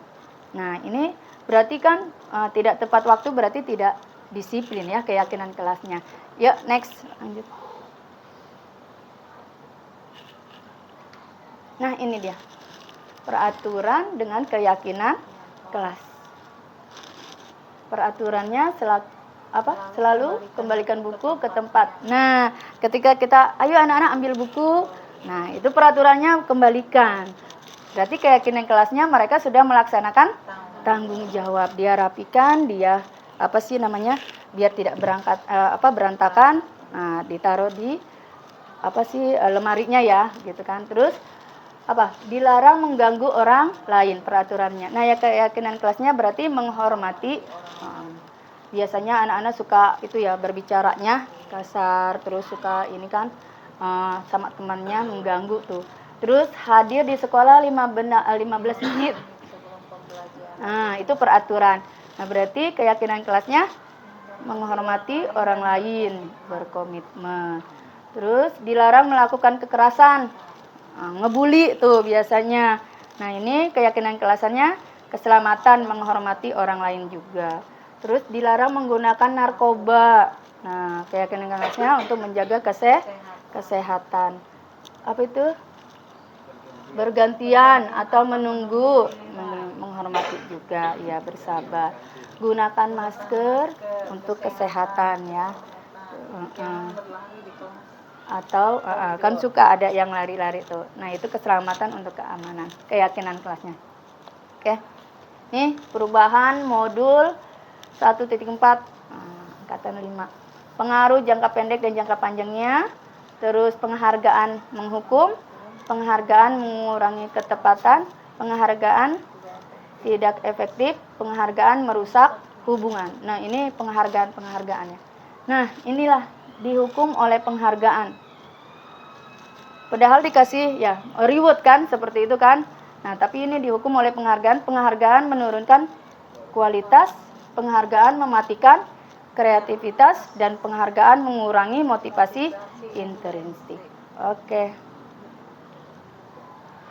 Nah, ini berarti kan tidak tepat waktu, berarti tidak disiplin ya keyakinan kelasnya. Yuk, next, lanjut. Nah, ini dia. Peraturan dengan keyakinan kelas. Peraturannya selalu kembalikan buku ke tempat. Nah, ketika kita, ayo anak-anak ambil buku. Nah, itu peraturannya kembalikan. Berarti keyakinan kelasnya mereka sudah melaksanakan tanggung jawab. Dia rapikan, dia biar tidak berantakan. Nah, ditaruh di lemarinya ya, gitu kan. Terus dilarang mengganggu orang lain peraturannya. Nah, ya keyakinan kelasnya berarti menghormati. Biasanya anak-anak suka itu ya berbicaranya kasar, terus suka ini kan sama temannya mengganggu tuh. Terus hadir di sekolah 15 menit. Nah, itu peraturan. Nah, berarti keyakinan kelasnya menghormati orang lain, berkomitmen. Terus dilarang melakukan kekerasan. ngebully tuh biasanya. Nah, ini keyakinan kelasannya keselamatan, menghormati orang lain juga. Terus dilarang menggunakan narkoba. Nah, keyakinan kelasnya untuk menjaga kesehatan. Apa itu? Bergantian atau menunggu, menghormati juga, ya bersabar. Gunakan masker untuk kesehatan ya. Atau kan suka ada yang lari-lari tuh. Nah, itu keselamatan untuk keamanan, keyakinan kelasnya. Oke. Nih, perubahan modul 1.4 angkatan 5. Pengaruh jangka pendek dan jangka panjangnya. Terus penghargaan menghukum, penghargaan mengurangi ketepatan, penghargaan tidak efektif, penghargaan merusak hubungan. Nah, ini penghargaannya. Nah, inilah dihukum oleh penghargaan. Padahal dikasih ya reward kan, seperti itu kan. Nah, tapi ini dihukum oleh penghargaan. Penghargaan menurunkan kualitas, penghargaan mematikan kreativitas, dan penghargaan mengurangi motivasi intrinsik. Oke.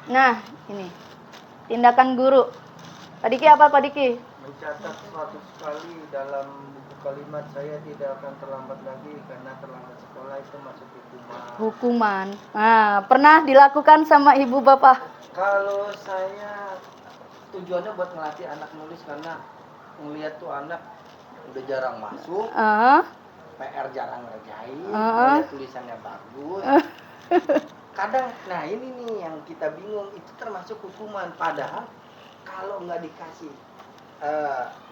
Nah, ini tindakan guru. Pak Diki apa Pak Diki? Mencatat 100 kali dalam buku kalimat saya tidak akan terlambat lagi karena terlambat sekolah itu masuk Hukuman. Nah, pernah dilakukan sama ibu bapak? Kalau saya tujuannya buat ngelatih anak nulis karena ngeliat tuh anak udah jarang masuk, PR jarang ngerjain, ngeliat tulisannya bagus. Kadang, nah ini nih yang kita bingung, itu termasuk hukuman. Padahal kalau nggak dikasih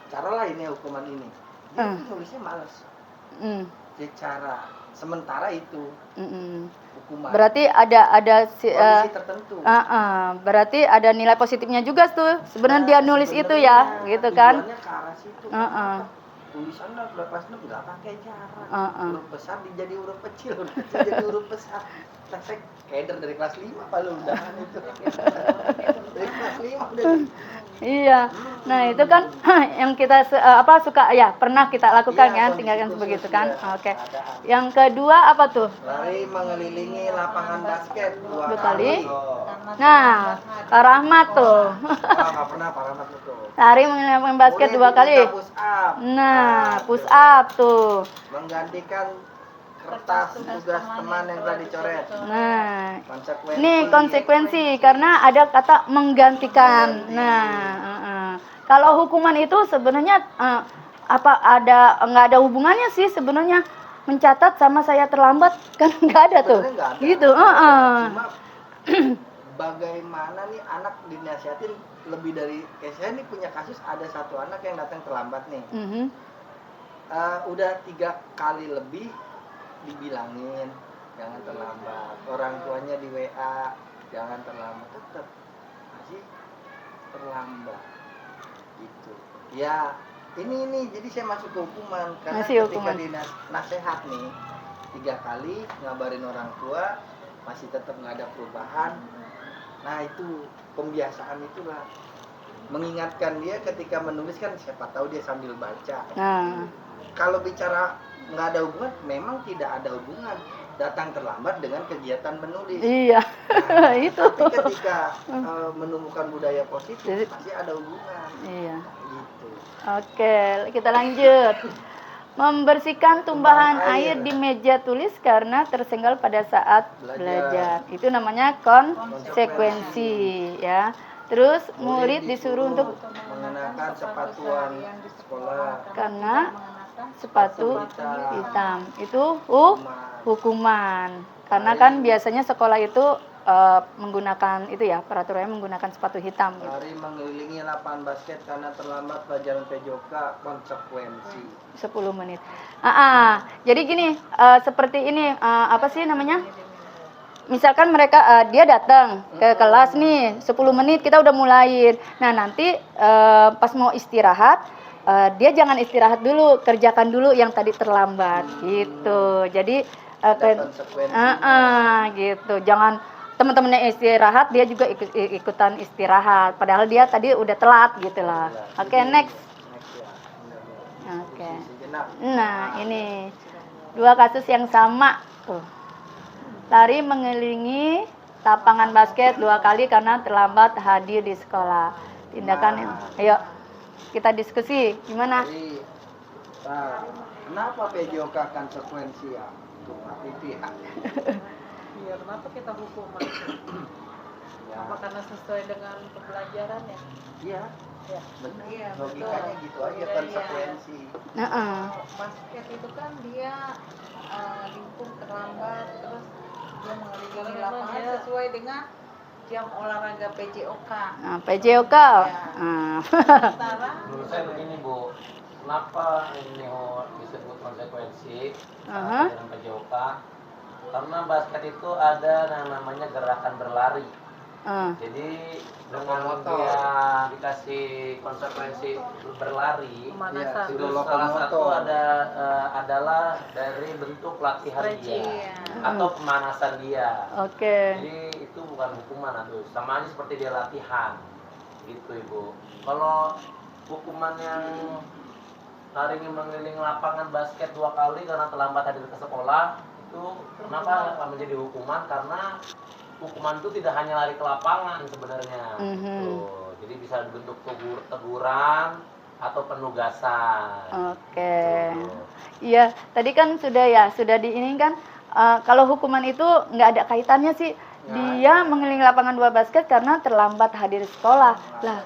cara lain ya hukuman ini, dia nulisnya males. Secara sementara itu hukuman. Berarti ada kondisi tertentu. Berarti ada nilai positifnya juga tuh. Sebenarnya dia nulis itu ya, gitu kan? Tujuannya ke arah situ. Tulisannya udah pas nggak pakai cara. Huruf besar jadi huruf kecil, huruf kecil jadi huruf besar. Saya keder dari kelas 5 kalau undangan itu. Dari kelas 5 udah. Iya. Nah, itu kan yang kita suka ya, pernah kita lakukan kan, tinggalkan begitu kan. Oke. Yang kedua apa tuh? Lari mengelilingi lapangan basket 2 kali. Nah, Pak Rahmat tuh. Nggak pernah Pak Rahmat itu. Lari mengelilingi lapangan basket 2 kali. Push up. Nah, push up tuh. Menggantikan kertas tugas teman yang telah dicoret. Nah, ini konsekuensi karena ada kata menggantikan. Nah, kalau hukuman itu sebenarnya nggak ada hubungannya sih sebenarnya, mencatat sama saya terlambat kan nggak ada tuh. Gitu. Cuma bagaimana nih anak dinasihatin lebih dari kayak saya nih punya kasus ada satu anak yang datang terlambat nih. Udah 3 kali lebih dibilangin jangan terlambat, orang tuanya di WA jangan terlambat, tetap masih terlambat gitu ya. Ini jadi saya masuk ke hukuman karena ketika nasihat nih 3 kali ngabarin orang tua masih tetap nggak ada perubahan. Nah, itu pembiasaan itulah mengingatkan dia ketika menulis kan, siapa tahu dia sambil baca. Kalau bicara nggak ada hubungan, memang tidak ada hubungan datang terlambat dengan kegiatan menulis. Iya. Nah, itu. Tapi ketika menemukan budaya positif, pasti ada hubungan. Iya. Gitu. Oke, kita lanjut. Membersihkan tumbahan air di meja tulis karena tersenggol pada saat belajar. Itu namanya konsekuensi ya. Terus murid disuruh untuk mengenakan sepatuan sekolah karena sepatu hitam itu hukuman karena kan biasanya sekolah itu menggunakan itu ya, peraturannya menggunakan sepatu hitam gitu. Hari mengelilingi lapangan basket karena terlambat pelajaran PJK, konsekuensi 10 menit. Jadi gini, seperti ini apa sih namanya, misalkan mereka dia datang ke kelas nih 10 menit kita udah mulain. Nah, nanti pas mau istirahat dia jangan istirahat dulu, kerjakan dulu yang tadi terlambat gitu. Jadi gitu. Jangan teman-temannya istirahat dia juga ikutan istirahat padahal dia tadi udah telat gitu lah. Oke, next. Oke. Nah, ini 2 kasus yang sama tuh. Lari mengelilingi lapangan basket 2 kali karena terlambat hadir di sekolah. Tindakan, ayo kita diskusi gimana? Jadi, kenapa PJOK konsekuensi ya? Untuk pihak. Iya, kenapa kita hukum Ya, apa karena sesuai dengan pembelajaran ya? iya, Ya. benar. Iya, Logikanya betul. gitu aja Iya, konsekuensi. Basket itu kan dia lingkup terlambat, terus dia mengelilingi Karena lapangan dia- sesuai dengan jam olahraga PJOK. Nah, PJOK. Nah. Sementara Menurut saya begini Bu, kenapa ini disebut konsekuensi Aha. dengan PJOK? Karena basket itu ada yang namanya gerakan berlari. Jadi dengan Lokomotor. dia dikasih konsekuensi berlari, Pemanasan. itu Sudah salah satu lokomotor. adalah dari bentuk latihan dia Iya. atau pemanasan dia. Oke. Jadi itu bukan hukuman atau sama aja seperti dia latihan, gitu Ibu. Kalau hukuman yang lari mengelilingi lapangan basket 2 kali karena terlambat hadir ke sekolah, itu kenapa menjadi hukuman? Karena hukuman itu tidak hanya lari ke lapangan sebenarnya. Tuh, jadi bisa bentuk teguran atau penugasan. Oke. Tuh. Iya, tadi kan sudah di ini kan kalau hukuman itu nggak ada kaitannya sih. Dia mengelilingi lapangan 2 basket karena terlambat hadir sekolah. Lah,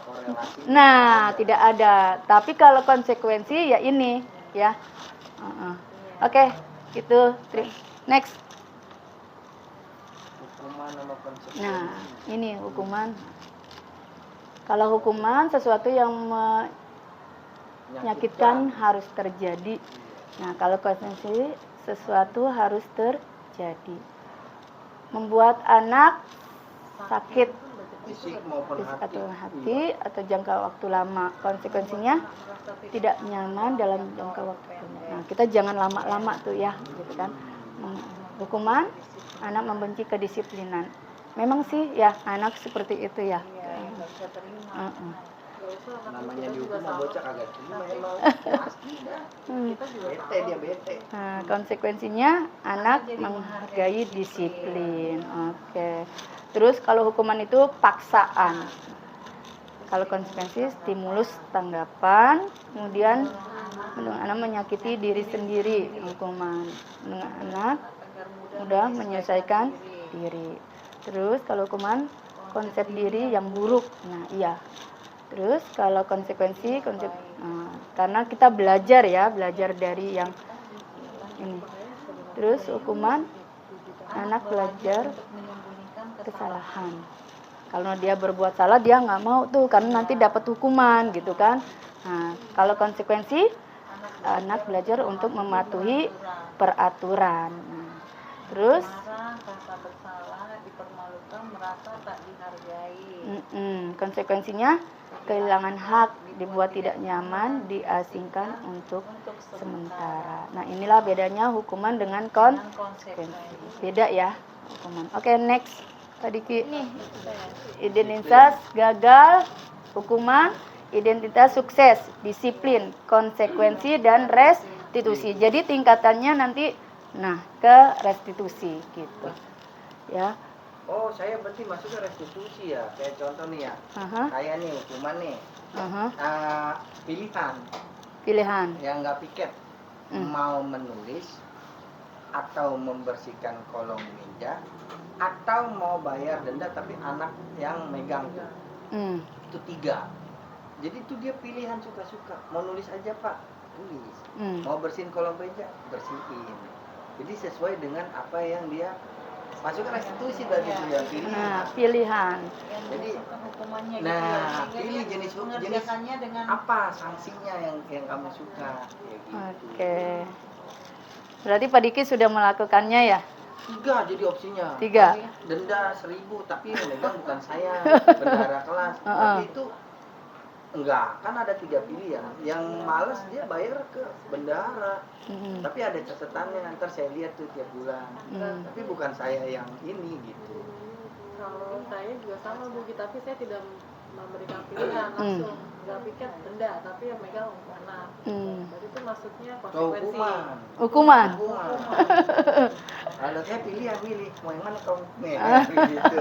nah tidak ada. Tapi kalau konsekuensi ya ini, ya. Oke, gitu. Next. Hukuman sama konsekuensi. Nah, ini hukuman. Kalau hukuman sesuatu yang menyakitkan harus terjadi. Nah, kalau konsekuensi sesuatu harus terjadi. Membuat anak sakit Fisik maupun fisik hati. atau hati atau jangka waktu lama. Konsekuensinya tidak nyaman dalam jangka waktu pendek. Nah, kita jangan lama-lama tuh ya, gitu kan. Hukuman anak membenci kedisiplinan. Memang sih ya anak seperti itu ya. Namanya dihukum sama bocah kagak terima emang pasti dah. Bete dia bete. Nah, konsekuensinya anak menghargai disiplin. Oke. Terus kalau hukuman itu paksaan. Kalau konsekuensi stimulus tanggapan, kemudian anak menyakiti diri sendiri. Hukuman anak mudah menyelesaikan diri. Terus kalau hukuman konsep diri yang buruk. Nah, iya. Terus kalau konsekuensi karena kita belajar dari yang ini. Terus hukuman anak belajar kesalahan. Kalau dia berbuat salah dia nggak mau tuh karena nanti dapat hukuman gitu kan. Nah, kalau konsekuensi anak belajar untuk mematuhi peraturan. Terus marah, rasa bersalah, dipermalukan, merasa tak dihargai. konsekuensinya kehilangan hak, dibuat tidak nyaman, diasingkan untuk sementara. Nah, inilah bedanya hukuman dengan konsekuensi. Beda ya hukuman. Oke, next. Tadi Ki. Identitas gagal, hukuman, identitas sukses, disiplin, konsekuensi dan restitusi. Jadi tingkatannya nanti ke restitusi gitu. Ya. Oh, saya berarti masuknya restitusi ya. Kayak contoh nih ya. Kayak nih hukuman nih. Pilihan. Yang nggak piket mau menulis atau membersihkan kolong meja atau mau bayar denda tapi anak yang megang tuh. Itu 3. Jadi itu dia pilihan suka-suka. Mau nulis aja Pak, tulis. Mau bersihin kolong meja, bersihin. Jadi sesuai dengan apa yang dia masukkan restitusi berarti itu ya pilihan. Nah, pilihan. Jadi Hukumannya pilih jenis mengerjakannya dengan apa sanksinya yang kamu suka kayak gitu. Oke. Berarti Pak Diki sudah melakukannya ya? 3 jadi opsinya. 3. Denda 1.000 tapi yang megang bukan saya, bendahara kelas. Tapi itu enggak, kan ada 3 pilihan. Yang males dia bayar ke bendahara. Tapi ada catatannya, ntar saya lihat tuh tiap bulan. Tapi bukan saya yang ini gitu. Kalau saya juga sama Bu, tapi saya tidak memberikan pilihan langsung. Nggak pikir denda, tapi yang megang anak. Jadi itu maksudnya konsekuensi. Hukuman. Ada ibaratnya pilih mau yang mana kamu gitu.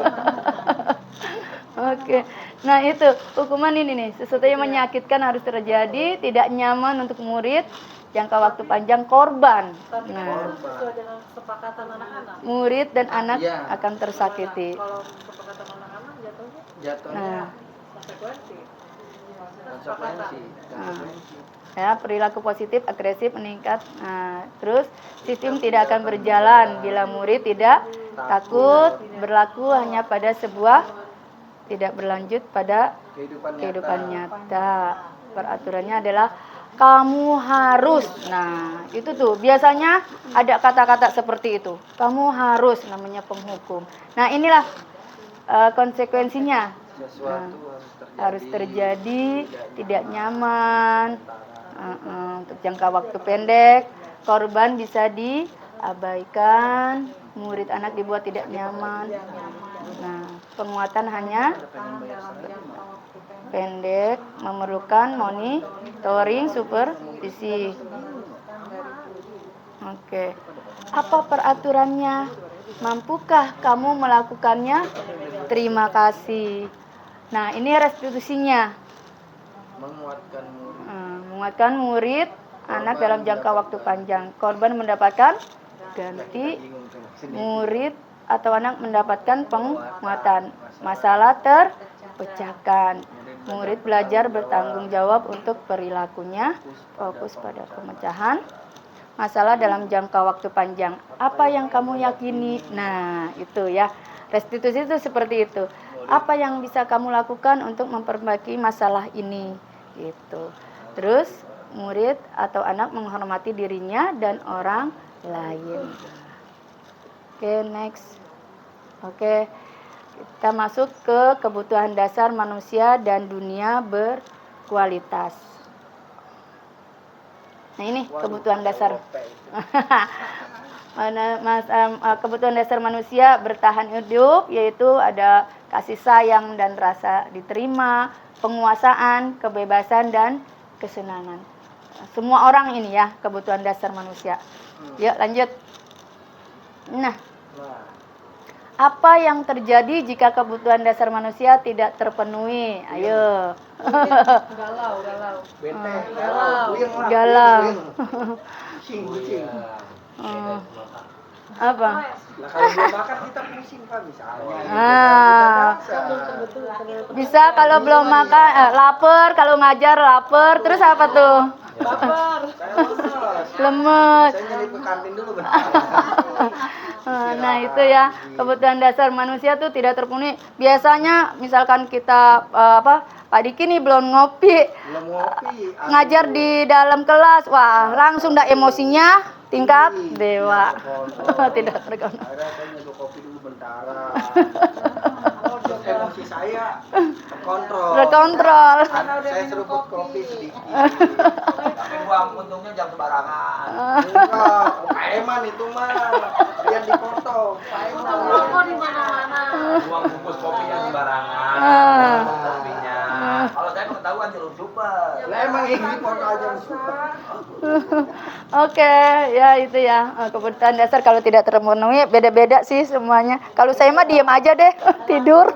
Oke. Nah, itu hukuman ini nih, sesuatu yang menyakitkan harus terjadi, tidak nyaman untuk murid, jangka waktu panjang korban. Tapi kan Nah, harus sesuai dengan kesepakatan anak-anak. murid dan anak Iya. akan tersakiti. Kalau kesepakatan anak-anak Jatuhnya Nah, konsekuensi. konsekuensi. ya, perilaku positif agresif meningkat. Nah, terus sistem tidak akan berjalan bila murid tidak takut, berlaku hanya pada sebuah, tidak berlanjut pada kehidupan nyata. Peraturannya adalah kamu harus. Nah, itu tuh biasanya ada kata-kata seperti itu. Kamu harus, namanya penghukum. Nah, inilah konsekuensinya. Sesuatu Harus terjadi, tidak nyaman. Untuk jangka waktu pendek, korban bisa diabaikan, murid anak dibuat tidak nyaman. Nah, penguatan hanya pendek, memerlukan monitoring, supervisi. Oke. Apa peraturannya? Mampukah kamu melakukannya? Terima kasih. Nah, ini restitusinya. Menguatkan murid anak dalam jangka waktu panjang. Korban mendapatkan ganti, murid atau anak mendapatkan penguatan. Masalah terpecahkan. Murid belajar bertanggung jawab untuk perilakunya, fokus pada pemecahan masalah dalam jangka waktu panjang. Apa yang kamu yakini? Nah, itu ya. Restitusi itu seperti itu. Apa yang bisa kamu lakukan untuk memperbaiki masalah ini? Gitu. Terus murid atau anak menghormati dirinya dan orang lain. Oke, next. Oke. Kita masuk ke kebutuhan dasar manusia dan dunia berkualitas. Nah, ini kebutuhan dasar. Kebutuhan dasar manusia bertahan hidup, yaitu ada kasih sayang dan rasa diterima, penguasaan, kebebasan dan kesenangan. Semua orang ini ya kebutuhan dasar manusia. Yuk lanjut. Nah, apa yang terjadi jika kebutuhan dasar manusia tidak terpenuhi? Ayo. Galau. Galau. Kucing. Apa? Nah, kalau belum makan kita pusing Pak misalnya. Bisa kalau belum makan, lapar, kalau ngajar lapar, terus apa tuh? Baper. Lemes. Saya nyari ke kantin dulu bentar. Nah, itu ya, kebutuhan dasar manusia tuh tidak terpenuhi. Biasanya misalkan kita Pak Diki nih belum ngopi. Ngajar di dalam kelas, wah, langsung dah emosinya tingkat dewa. Tidak terkontrol. Akhirnya saya nyeduh kopi dulu bentar. Terus emosi saya terkontrol. Saya seruput kopi sedikit. Tapi buang untungnya jangan sembarangan. Enggak, Pak Eman itu mah biar dipotong. Rokok di mana-mana. Buang bungkus kopinya sembarangan. Kopinya. Kalau saya pengetahuan jeruk super. Lah emang ini dipotong aja susah. Oke, ya itu ya. Kebutuhan dasar kalau tidak terpenuhi beda-beda sih semuanya. Kalau saya mah diam aja deh, tidur.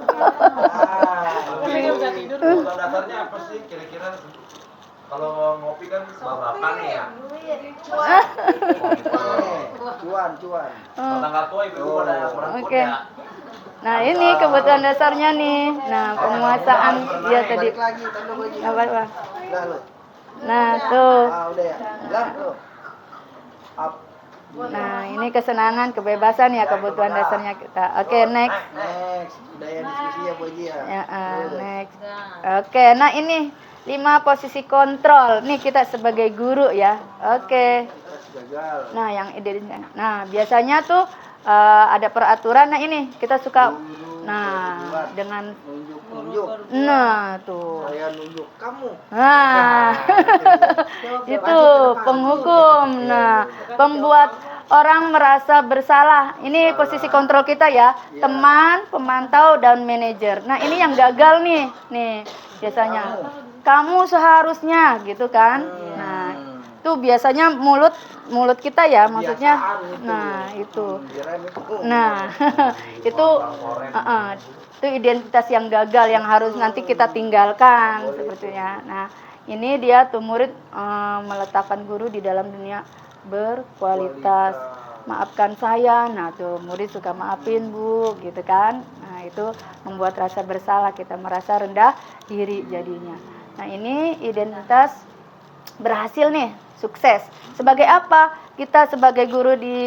Kebutuhan dasarnya apa sih kira-kira? Kalau ngopi kan beberapa nih ya. Cuan. Tanggal tua ibu pada yang merangkut Oke. ya. Nah, ini kebutuhan dasarnya nih. Nah, penguasaan dia tadi. Balik lagi, tanda lagi. Apa? Lah lu. Nah, tuh. Udah ya. Lah tuh. Up. Nah, ini kesenangan, kebebasan ya kebutuhan dasarnya kita. Oke, next. Next. Udah ya diskusi ya Bu Haji ya. Ya, next. Oke, nah ini 5 posisi kontrol. Nih kita sebagai guru ya. Oke. Gagal. Nah, yang ide. Nah, biasanya tuh ada peraturan. Nah, ini kita suka. Nah, dengan Nunjuk. nah tuh. Saya nunjuk kamu. Nah, itu penghukum. Nah, pembuat orang merasa bersalah. Ini posisi kontrol kita ya. Teman, pemantau, dan manajer. Nah, ini yang gagal nih. Nih, biasanya. Kamu seharusnya gitu kan. Nah, tuh biasanya mulut mulut kita ya, maksudnya. Nah, itu. Nah, itu itu identitas yang gagal yang harus nanti kita tinggalkan sepertinya. Nah, ini dia tuh murid meletakkan guru di dalam dunia berkualitas. Maafkan saya. Nah, tuh murid suka maafin, Bu, gitu kan. Nah, itu membuat rasa bersalah, kita merasa rendah diri jadinya. Nah, ini identitas berhasil nih, sukses. Sebagai apa? Kita sebagai guru di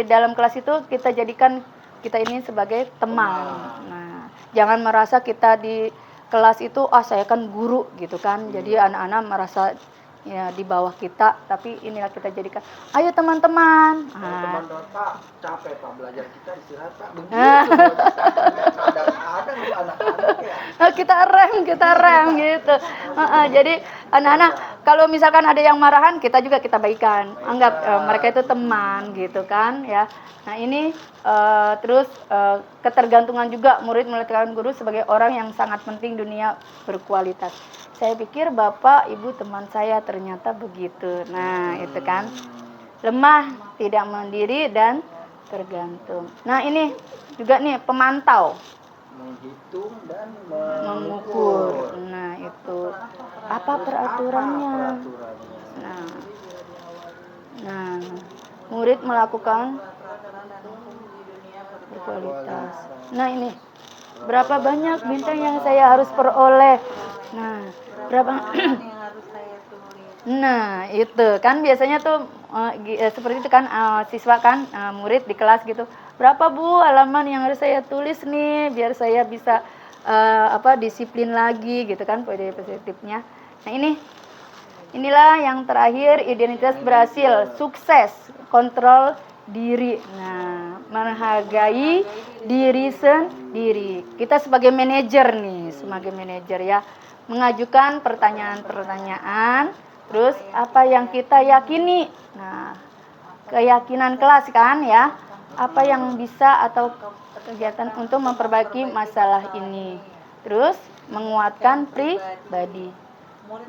dalam kelas itu kita jadikan kita ini sebagai teman. Nah, jangan merasa kita di kelas itu saya kan guru gitu kan. Jadi anak-anak merasa ya di bawah kita, tapi inilah kita jadikan ayo teman-teman. Teman Pak, capek Pak belajar, kita istirahat Pak. Begitu. Ada anak-anak ya. Kita rem gitu. Jadi anak-anak kalau misalkan ada yang marahan, kita juga kita baikan. Anggap mereka itu teman gitu kan ya. Nah, ini terus ketergantungan juga murid meletakkan guru sebagai orang yang sangat penting dunia berkualitas. Saya pikir Bapak, Ibu, teman saya ternyata begitu. Nah, itu kan. Lemah, tidak mandiri, dan tergantung. Nah, ini juga nih pemantau. Menghitung dan Mengukur. Nah, itu. Apa peraturannya? Nah, murid melakukan berkualitas. Nah, ini. Berapa banyak bintang yang saya harus peroleh? Nah, berapa yang harus saya tulis. Nah, itu kan biasanya tuh seperti itu kan siswa kan murid di kelas gitu. Berapa Bu halaman yang harus saya tulis nih biar saya bisa disiplin lagi gitu kan, poin positifnya. Nah, inilah yang terakhir, identitas berhasil, sukses, kontrol diri. Nah, menghargai diri sendiri. Kita sebagai manajer nih, sebagai manajer ya, mengajukan pertanyaan-pertanyaan, terus apa yang kita yakini. Nah, keyakinan kelas kan ya, apa yang bisa atau kegiatan untuk memperbaiki masalah ini. Terus menguatkan pribadi.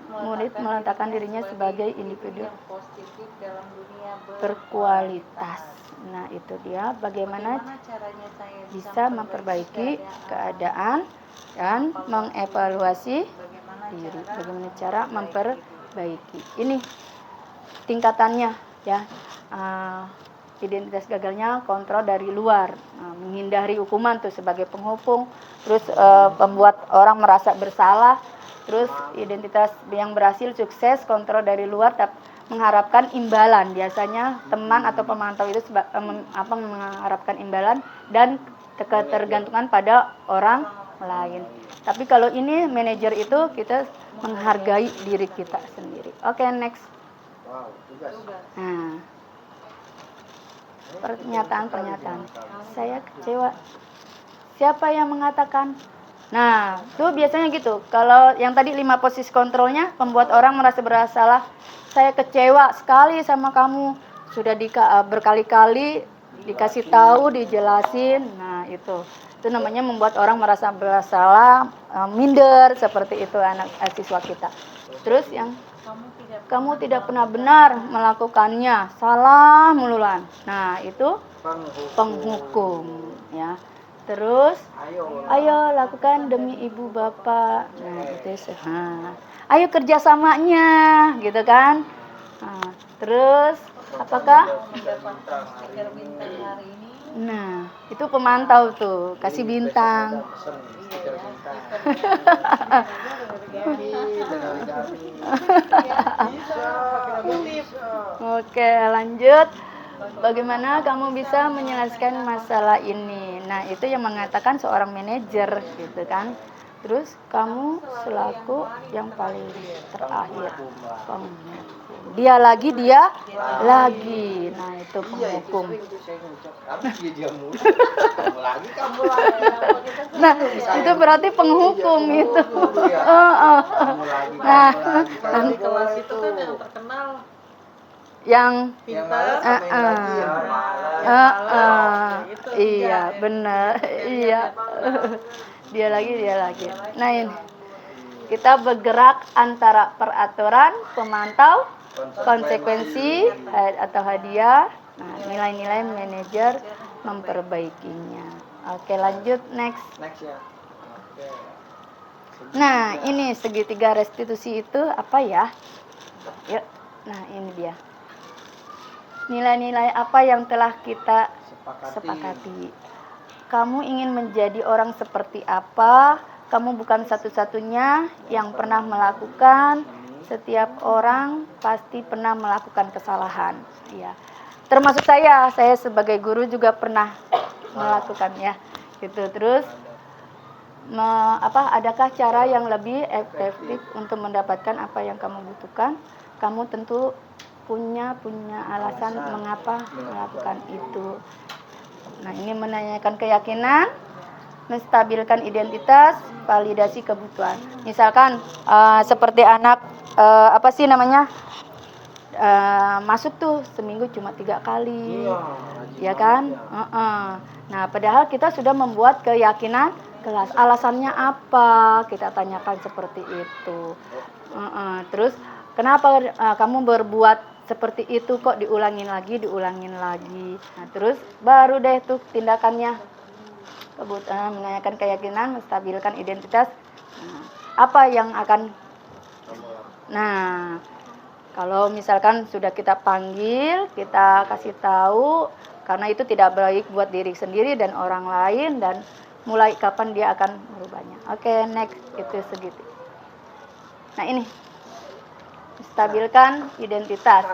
Murid meletakkan dirinya sebagai individu yang positif dalam dunia berkualitas. Nah, itu dia bagaimana caranya saya bisa memperbaiki keadaan dan mengevaluasi diri. Bagaimana cara memperbaiki. Ini tingkatannya ya. Identitas gagalnya kontrol dari luar, menghindari hukuman tuh sebagai penghubung, terus membuat orang merasa bersalah. Terus identitas yang berhasil, sukses, kontrol dari luar, mengharapkan imbalan. Biasanya teman atau pemantau itu mengharapkan imbalan dan ketergantungan pada orang lain. Tapi kalau ini manajer itu kita menghargai diri kita sendiri. Oke, next. Wow, tugas. Nah, pernyataan. Saya kecewa. Siapa yang mengatakan? Nah, itu biasanya gitu. Kalau yang tadi 5 posisi kontrolnya membuat orang merasa bersalah. Saya kecewa sekali sama kamu. Sudah berkali-kali dikasih tahu, dijelasin. Nah, itu namanya membuat orang merasa bersalah, minder, seperti itu anak siswa kita. Terus yang kamu tidak pernah benar melakukannya, salah mululan. Nah, itu penghukum ya. Terus ayo lakukan demi ibu bapak. Nah, itu ayo kerjasamanya gitu kan. Nah, terus apakah nah, itu pemantau tuh, kasih bintang. Oke, lanjut. Bagaimana kamu bisa menyelesaikan masalah ini? Nah, itu yang mengatakan seorang manajer gitu kan. Terus kamu selaku yang paling terakhir. Dia lagi. Nah, itu penghukum. Nah, itu berarti penghukum itu. Nah, di kelas itu kan yang terkenal yang pintar, iya benar, iya. Dia lagi. Nah, ini kita bergerak antara peraturan, pemantau, konsekuensi atau hadiah. Nah, nilai-nilai manajer memperbaikinya. Oke, lanjut next. Next ya. Oke. Nah, ini segitiga restitusi itu apa ya? Yuk. Nah, ini dia. Nilai-nilai apa yang telah kita sepakati. Kamu ingin menjadi orang seperti apa? Kamu bukan satu-satunya yang pernah melakukan. Setiap orang pasti pernah melakukan kesalahan. Ya. Termasuk saya sebagai guru juga pernah melakukannya. Gitu. Terus adakah cara yang lebih efektif untuk mendapatkan apa yang kamu butuhkan? Kamu tentu punya alasan mengapa melakukan itu. Nah, ini menanyakan keyakinan, menstabilkan identitas, validasi kebutuhan. Misalkan seperti anak masuk tuh seminggu cuma 3 kali, ya kan? Nah, padahal kita sudah membuat keyakinan kelas. Alasannya apa? Kita tanyakan seperti itu. Terus kenapa kamu berbuat seperti itu kok diulangin lagi? Nah, terus baru deh tuh tindakannya. Kebutuhan, menanyakan keyakinan, menstabilkan identitas. Nah, apa yang akan? Nah, kalau misalkan sudah kita panggil, kita kasih tahu, karena itu tidak baik buat diri sendiri dan orang lain, dan mulai kapan dia akan merubahnya. Oke, next, itu segitu. Nah, ini stabilkan identitas.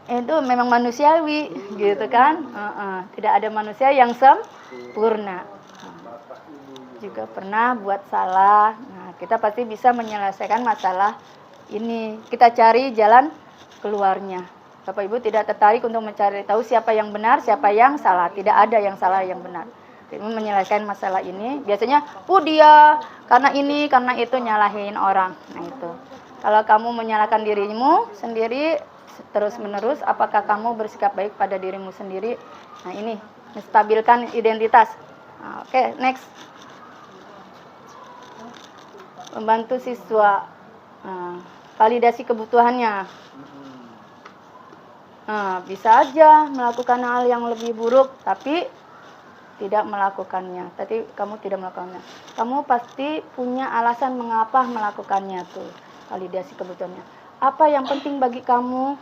Itu memang manusiawi, gitu kan? Tidak ada manusia yang sempurna. Juga pernah buat salah. Nah, kita pasti bisa menyelesaikan masalah ini. Kita cari jalan keluarnya. Bapak Ibu tidak tertarik untuk mencari tahu siapa yang benar, siapa yang salah. Tidak ada yang salah, yang benar. Jadi menyelesaikan masalah ini, biasanya, dia karena ini, karena itu, nyalahin orang. Nah, itu. Kalau kamu menyalahkan dirimu sendiri terus-menerus, apakah kamu bersikap baik pada dirimu sendiri? Nah, ini menstabilkan identitas. Nah, oke, next. Membantu siswa, validasi kebutuhannya. Bisa aja melakukan hal yang lebih buruk, tapi tidak melakukannya. Tadi kamu tidak melakukannya. Kamu pasti punya alasan mengapa melakukannya tuh. Validasi kebutuhannya. Apa yang penting bagi kamu?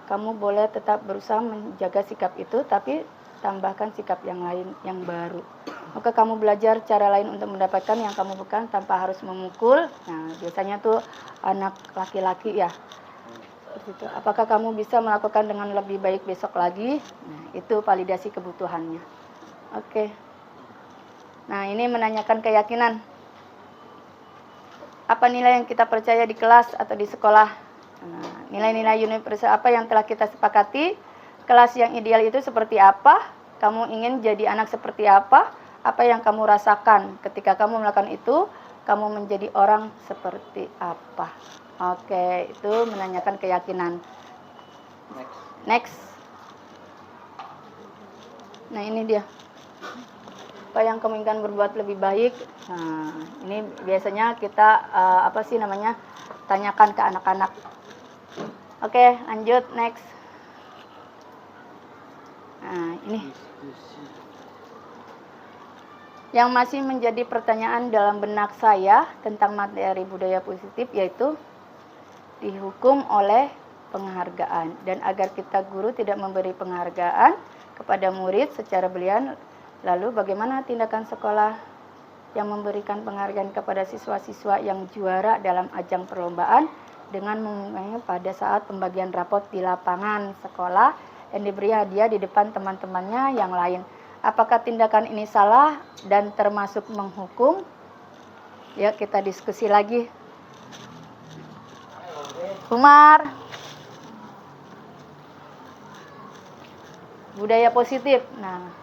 Kamu boleh tetap berusaha menjaga sikap itu, tapi tambahkan sikap yang lain, yang baru. Maka kamu belajar cara lain untuk mendapatkan yang kamu bukan tanpa harus memukul. Nah, biasanya tuh anak laki-laki ya. Seperti itu. Apakah kamu bisa melakukan dengan lebih baik besok lagi? Nah, itu validasi kebutuhannya. Oke. Nah, ini menanyakan keyakinan. Apa nilai yang kita percaya di kelas atau di sekolah? Nah, nilai-nilai universal apa yang telah kita sepakati? Kelas yang ideal itu seperti apa? Kamu ingin jadi anak seperti apa? Apa yang kamu rasakan ketika kamu melakukan itu? Kamu menjadi orang seperti apa? Oke, itu menanyakan keyakinan. Next. Nah, ini dia. Apa yang kamu inginkan berbuat lebih baik? Nah, ini biasanya kita tanyakan ke anak-anak. Oke, lanjut, next. Nah, ini yang masih menjadi pertanyaan dalam benak saya tentang materi budaya positif, yaitu dihukum oleh penghargaan. Dan agar kita guru tidak memberi penghargaan kepada murid secara berlebihan, lalu bagaimana tindakan sekolah yang memberikan penghargaan kepada siswa-siswa yang juara dalam ajang perlombaan dengan mengumumkannya pada saat pembagian rapot di lapangan sekolah dan diberi hadiah di depan teman-temannya yang lain. Apakah tindakan ini salah dan termasuk menghukum? Ya, kita diskusi lagi. Umar. Budaya positif. Nah,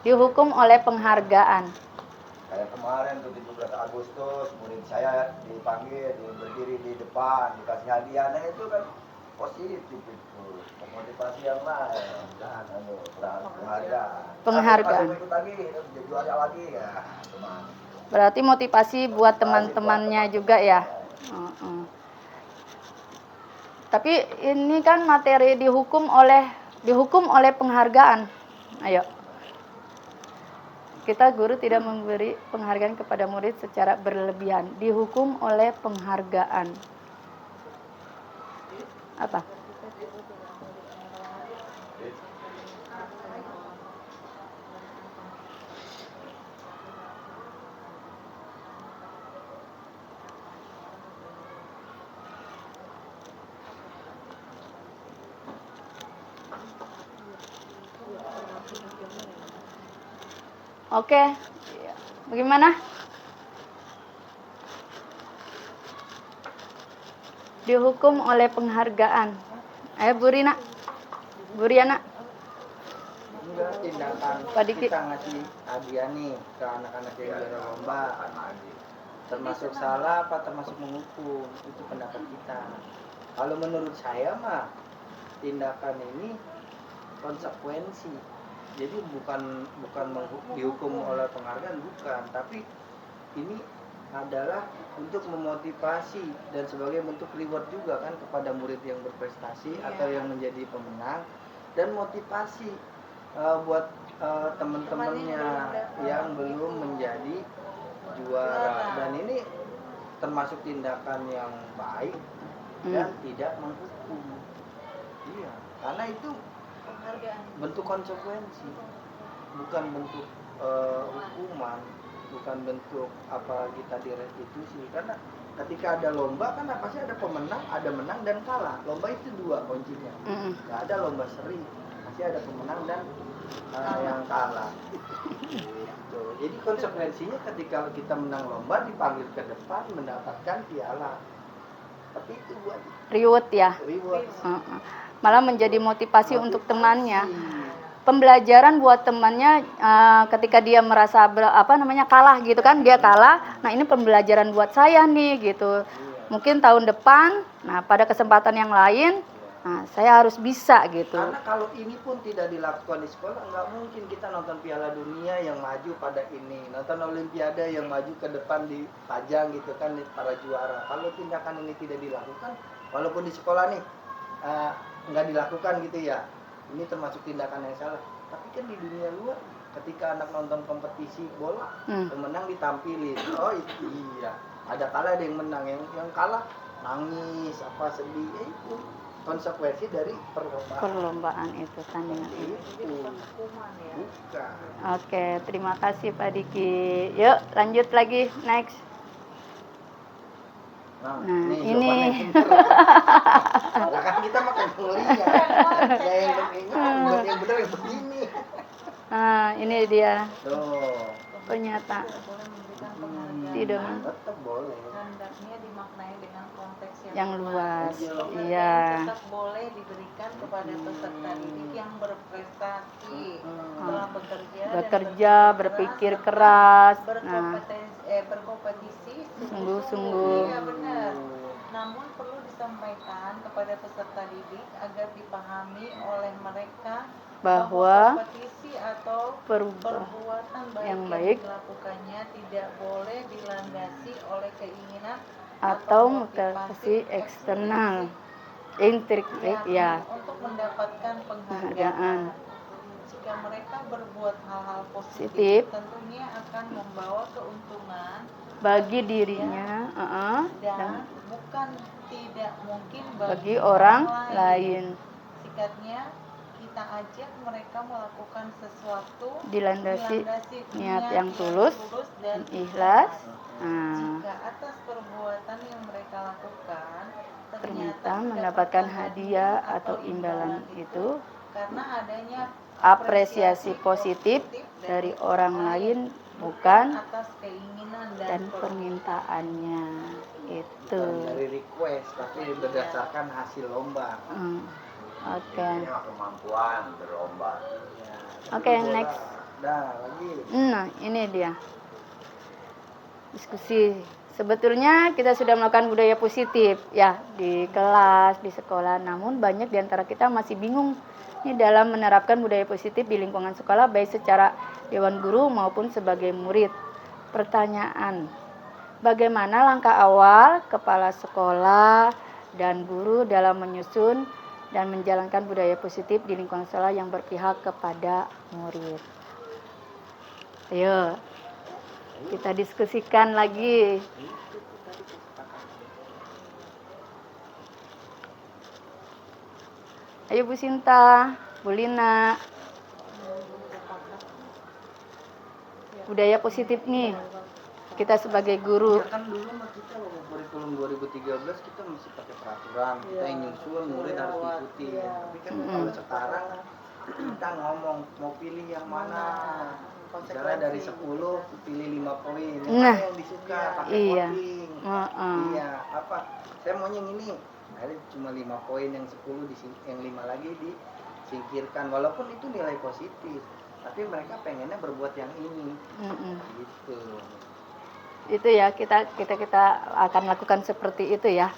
dihukum oleh penghargaan. Kayak kemarin tuh 17 Agustus, murid saya dipanggil, berdiri di depan, dikasih hadiah, nah itu kan positif itu. Motivasi yang lain, dan penghargaan. Ikut lagi, juara lagi ya. Berarti motivasi buat teman-temannya juga ya. Tapi ini kan materi dihukum oleh penghargaan. Ayo. Kita guru tidak memberi penghargaan kepada murid secara berlebihan, dihukum oleh penghargaan. Apa? Oke, bagaimana? Dihukum oleh penghargaan. Ayo Bu Rina, Bu Riana. Enggak, tindakan Pak Diki. kita ngasih hadiah nih ke anak-anak yang juara lomba. Termasuk salah apa termasuk menghukum? Itu pendapat kita. Kalau menurut saya mah tindakan ini konsekuensi. Jadi bukan dihukum oleh penghargaan, bukan, tapi ini adalah untuk memotivasi dan sebagai bentuk reward juga kan kepada murid yang berprestasi atau yang menjadi pemenang, dan motivasi buat teman-temannya yang belum menjadi juara. Dan ini termasuk tindakan yang baik dan tidak menghukum. Iya, karena itu bentuk konsekuensi, bukan bentuk hukuman, bukan bentuk apa kita direstitusi. Karena ketika ada lomba kan pasti ada pemenang, ada menang dan kalah. Lomba itu dua kuncinya, nggak ada lomba seri, pasti ada pemenang dan yang kalah. Gitu. Jadi konsekuensinya ketika kita menang lomba dipanggil ke depan mendapatkan piala. Tapi itu buat Reward ya. reward. Malah menjadi motivasi untuk temannya. Pembelajaran buat temannya ketika dia merasa kalah gitu kan, dia kalah. Nah, ini pembelajaran buat saya nih gitu. Mungkin tahun depan, nah pada kesempatan yang lain, nah saya harus bisa gitu. Karena kalau ini pun tidak dilakukan di sekolah, nggak mungkin kita nonton Piala Dunia yang maju pada ini, nonton Olimpiade yang maju ke depan dipajang gitu kan para juara. Kalau tindakan ini tidak dilakukan, walaupun di sekolah nih nggak dilakukan gitu ya, ini termasuk tindakan yang salah. Tapi kan di dunia luar, ketika anak nonton kompetisi bola, pemenang ditampilin. Oh iya, ada kalah ada yang menang, yang kalah nangis apa sedih, itu konsekuensi dari Perlombaan itu tandingan itu. Bukan. Oke, terima kasih Pak Diki. Yuk lanjut lagi, next. Nah, Nah, nih, ini. Nah, kan kita makan kuliah. Yang benar yang begini. Nah, ini dia Tuh. pernyataan. Tidak Tetap boleh. Hendaknya dimaknai dengan konteks yang luas. Penghargaan Iya. tetap boleh diberikan kepada peserta didik yang berprestasi, telah Bekerja, berpikir keras. Nah, berkompetisi sungguh-sungguh. Iya benar. Namun perlu disampaikan kepada peserta didik agar dipahami oleh mereka bahwa kompetisi atau perbuatan perbuatan yang yang baik dilakukannya tidak boleh dilandasi oleh keinginan atau motivasi eksternal, intrinsik ya, untuk mendapatkan penghargaan. penghargaan. Jika mereka berbuat hal-hal Positif. positif, tentunya akan membawa keuntungan bagi dirinya dan bukan tidak mungkin bagi orang lain. Sikatnya kita ajak mereka melakukan sesuatu Dilandasi niat yang yang tulus dan ikhlas. Nah, Jika atas perbuatan yang mereka lakukan ternyata mendapatkan hadiah atau imbalan itu karena adanya apresiasi positif dari orang lain, bukan atas keinginan dan permintaannya. Itu. Bukan dari request, tapi berdasarkan hasil lomba. Oke. Ini mah kemampuan berlomba. Oke, next. Nah, lagi. Nah, ini dia. Diskusi. Sebetulnya kita sudah melakukan budaya positif ya di kelas, di sekolah. Namun banyak di antara kita masih bingung ini dalam menerapkan budaya positif di lingkungan sekolah baik secara dewan guru maupun sebagai murid. Pertanyaan, bagaimana langkah awal kepala sekolah dan guru dalam menyusun dan menjalankan budaya positif di lingkungan sekolah yang berpihak kepada murid. Ayo, kita diskusikan lagi. Ayo Bu Sinta, Bu Lina. Budaya positif nih. Kita sebagai guru. Ya kan dulu mah kita waktu kurikulum 2013 kita masih pakai peraturan, kita yang nyusul murid harus diikuti. Tapi kan kalau sekarang kita ngomong mau pilih yang mana. Misalnya dari 10 pilih 5 poin. Yang mana yang disuka pakai voting. Iya, apa? Saya maunya yang ini. Ada cuma 5 poin, yang 10 yang 5 lagi disingkirkan. Walaupun itu nilai positif, tapi mereka pengennya berbuat yang ini. Gitu. Itu ya, kita akan lakukan seperti itu ya.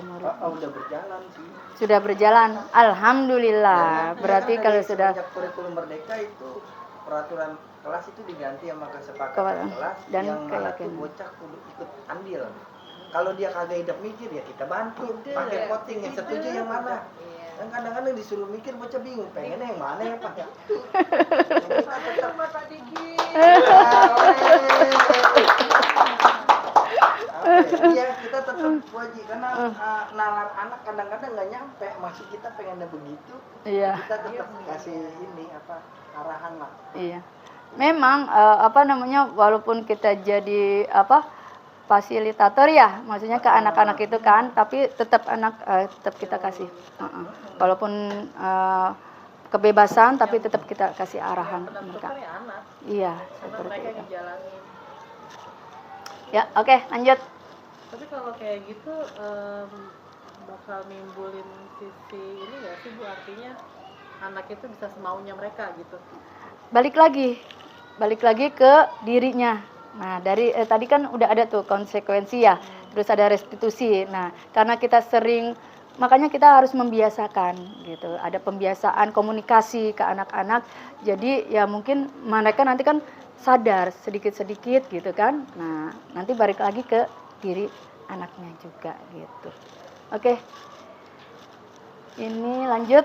Udah berjalan sih. Sudah berjalan, alhamdulillah. Berarti kalau sudah sejak kurikulum merdeka itu peraturan kelas itu diganti sama kesepakatan kelas dan yang mana tuh bocah kudu ikut andil. Kalau dia kagak hidup mikir ya kita bantu pakai voting yang setuju yang mana. Dan kadang-kadang disuruh mikir bocah bingung pengennya yang mana ya Pak. Sama Pak Diki. Iya kita tetap wajib karena nalar anak kadang-kadang nggak nyampe maksud kita pengennya begitu. Iya. Kita tetap kasih ini arahan lah. Iya. Memang walaupun kita jadi fasilitator ya, maksudnya ke anak-anak itu kan, tapi tetap tetap kita kasih. Walaupun kebebasan tapi tetap kita kasih arahan mereka. Iya, seperti itu. Ya, oke, lanjut. Tapi kalau kayak gitu bakal nimbulin sisi ini nggak sih Bu, artinya anak itu bisa semaunya mereka gitu. Balik lagi ke dirinya. Nah, dari tadi kan udah ada tuh konsekuensi ya, terus ada restitusi. Nah, karena kita sering, makanya kita harus membiasakan gitu. Ada pembiasaan komunikasi ke anak-anak. Jadi ya mungkin mereka nanti kan sadar sedikit-sedikit gitu kan. Nah, nanti balik lagi ke diri anaknya juga gitu. Oke. Ini lanjut.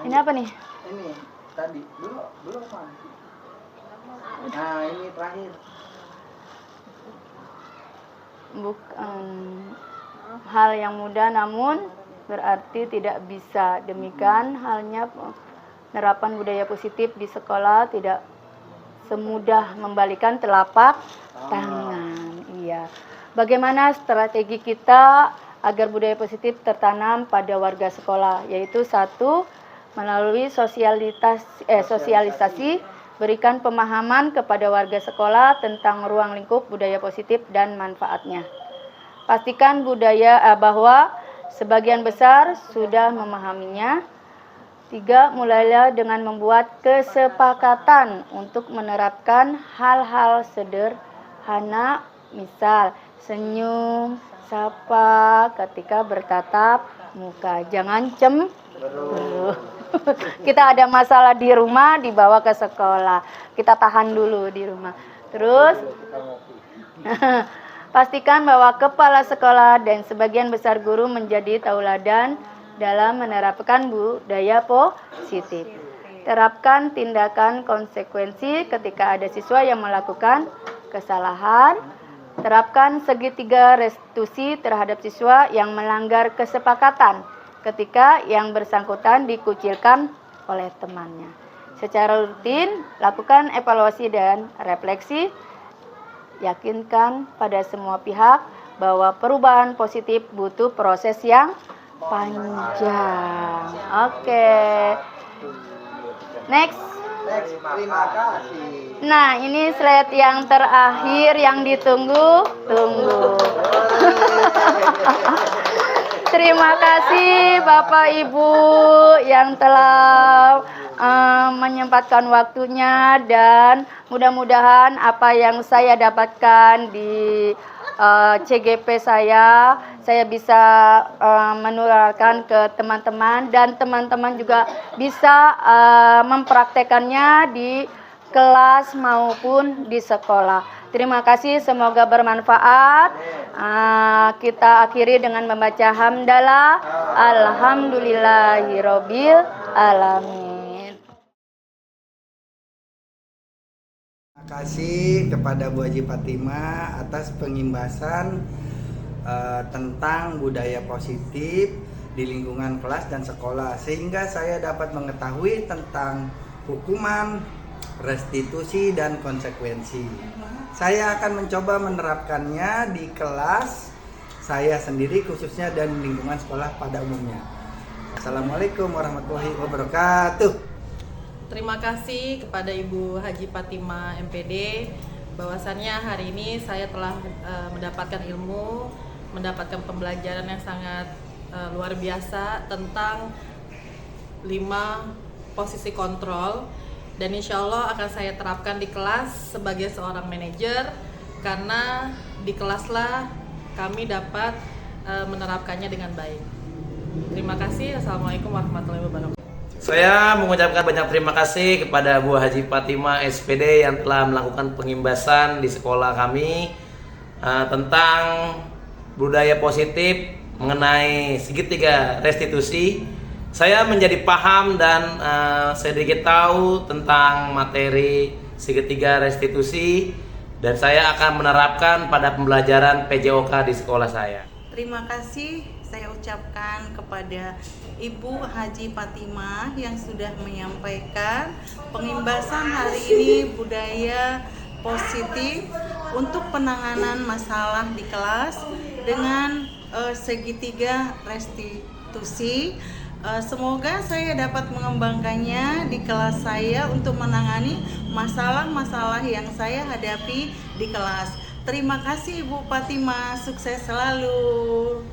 Ini apa nih? Ini tadi belum Pak. Nah, ini terakhir. Bukan hal yang mudah namun berarti tidak bisa. Demikian halnya penerapan budaya positif di sekolah tidak semudah membalikan telapak tangan. Iya. Bagaimana strategi kita agar budaya positif tertanam pada warga sekolah? Yaitu 1, melalui sosialisasi, berikan pemahaman kepada warga sekolah tentang ruang lingkup budaya positif dan manfaatnya. Pastikan bahwa sebagian besar sudah memahaminya. 3, mulailah dengan membuat kesepakatan untuk menerapkan hal-hal sederhana, misal senyum, sapa ketika bertatap muka. Jangan cemburu. Kita ada masalah di rumah, dibawa ke sekolah. Kita tahan dulu di rumah. Terus pastikan bahwa kepala sekolah dan sebagian besar guru menjadi tauladan dalam menerapkan budaya positif. Terapkan tindakan konsekuensi ketika ada siswa yang melakukan kesalahan. Terapkan segitiga restitusi terhadap siswa yang melanggar kesepakatan ketika yang bersangkutan dikucilkan oleh temannya. Secara rutin, lakukan evaluasi dan refleksi. Yakinkan pada semua pihak bahwa perubahan positif butuh proses yang panjang. Oke. Next. Terima kasih. Nah, ini slide yang terakhir yang ditunggu-tunggu. Terima kasih Bapak Ibu yang telah menyempatkan waktunya, dan mudah-mudahan apa yang saya dapatkan di CGP saya bisa menularkan ke teman-teman, dan teman-teman juga bisa mempraktekannya di kelas maupun di sekolah. Terima kasih, semoga bermanfaat. Kita akhiri dengan membaca hamdalah. Alhamdulillahirobbil alamin. Terima kasih kepada Bu Haji Fatimah atas pengimbasan tentang budaya positif di lingkungan kelas dan sekolah, sehingga saya dapat mengetahui tentang hukuman, restitusi, dan konsekuensi. Saya akan mencoba menerapkannya di kelas saya sendiri khususnya dan lingkungan sekolah pada umumnya. Assalamualaikum warahmatullahi wabarakatuh. Terima kasih kepada Ibu Haji Fatimah MPD, bahwasannya hari ini saya telah mendapatkan ilmu, mendapatkan pembelajaran yang sangat luar biasa tentang 5 posisi kontrol, dan insya Allah akan saya terapkan di kelas sebagai seorang manajer, karena di kelaslah kami dapat menerapkannya dengan baik. Terima kasih. Assalamualaikum warahmatullahi wabarakatuh. Saya mengucapkan banyak terima kasih kepada Bu Haji Fatimah SPD yang telah melakukan pengimbasan di sekolah kami tentang budaya positif mengenai segitiga restitusi. Saya menjadi paham dan sedikit tahu tentang materi segitiga restitusi, dan saya akan menerapkan pada pembelajaran PJOK di sekolah saya. Terima kasih saya ucapkan kepada Ibu Haji Fatimah yang sudah menyampaikan pengimbasan hari ini budaya positif untuk penanganan masalah di kelas dengan segitiga restitusi. Semoga saya dapat mengembangkannya di kelas saya untuk menangani masalah-masalah yang saya hadapi di kelas. Terima kasih Ibu Fatimah, sukses selalu.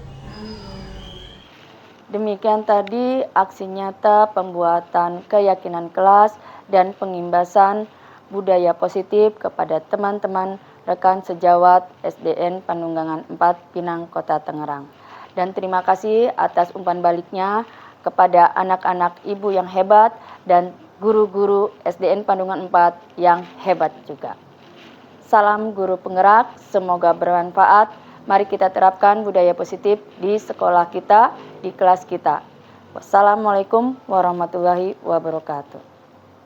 Demikian tadi aksi nyata pembuatan keyakinan kelas dan pengimbasan budaya positif kepada teman-teman rekan sejawat SDN Panunggangan 4 Pinang, Kota Tangerang. Dan terima kasih atas umpan baliknya kepada anak-anak ibu yang hebat dan guru-guru SDN Panungan 4 yang hebat juga. Salam guru penggerak, semoga bermanfaat. Mari kita terapkan budaya positif di sekolah kita, di kelas kita. Wassalamualaikum warahmatullahi wabarakatuh.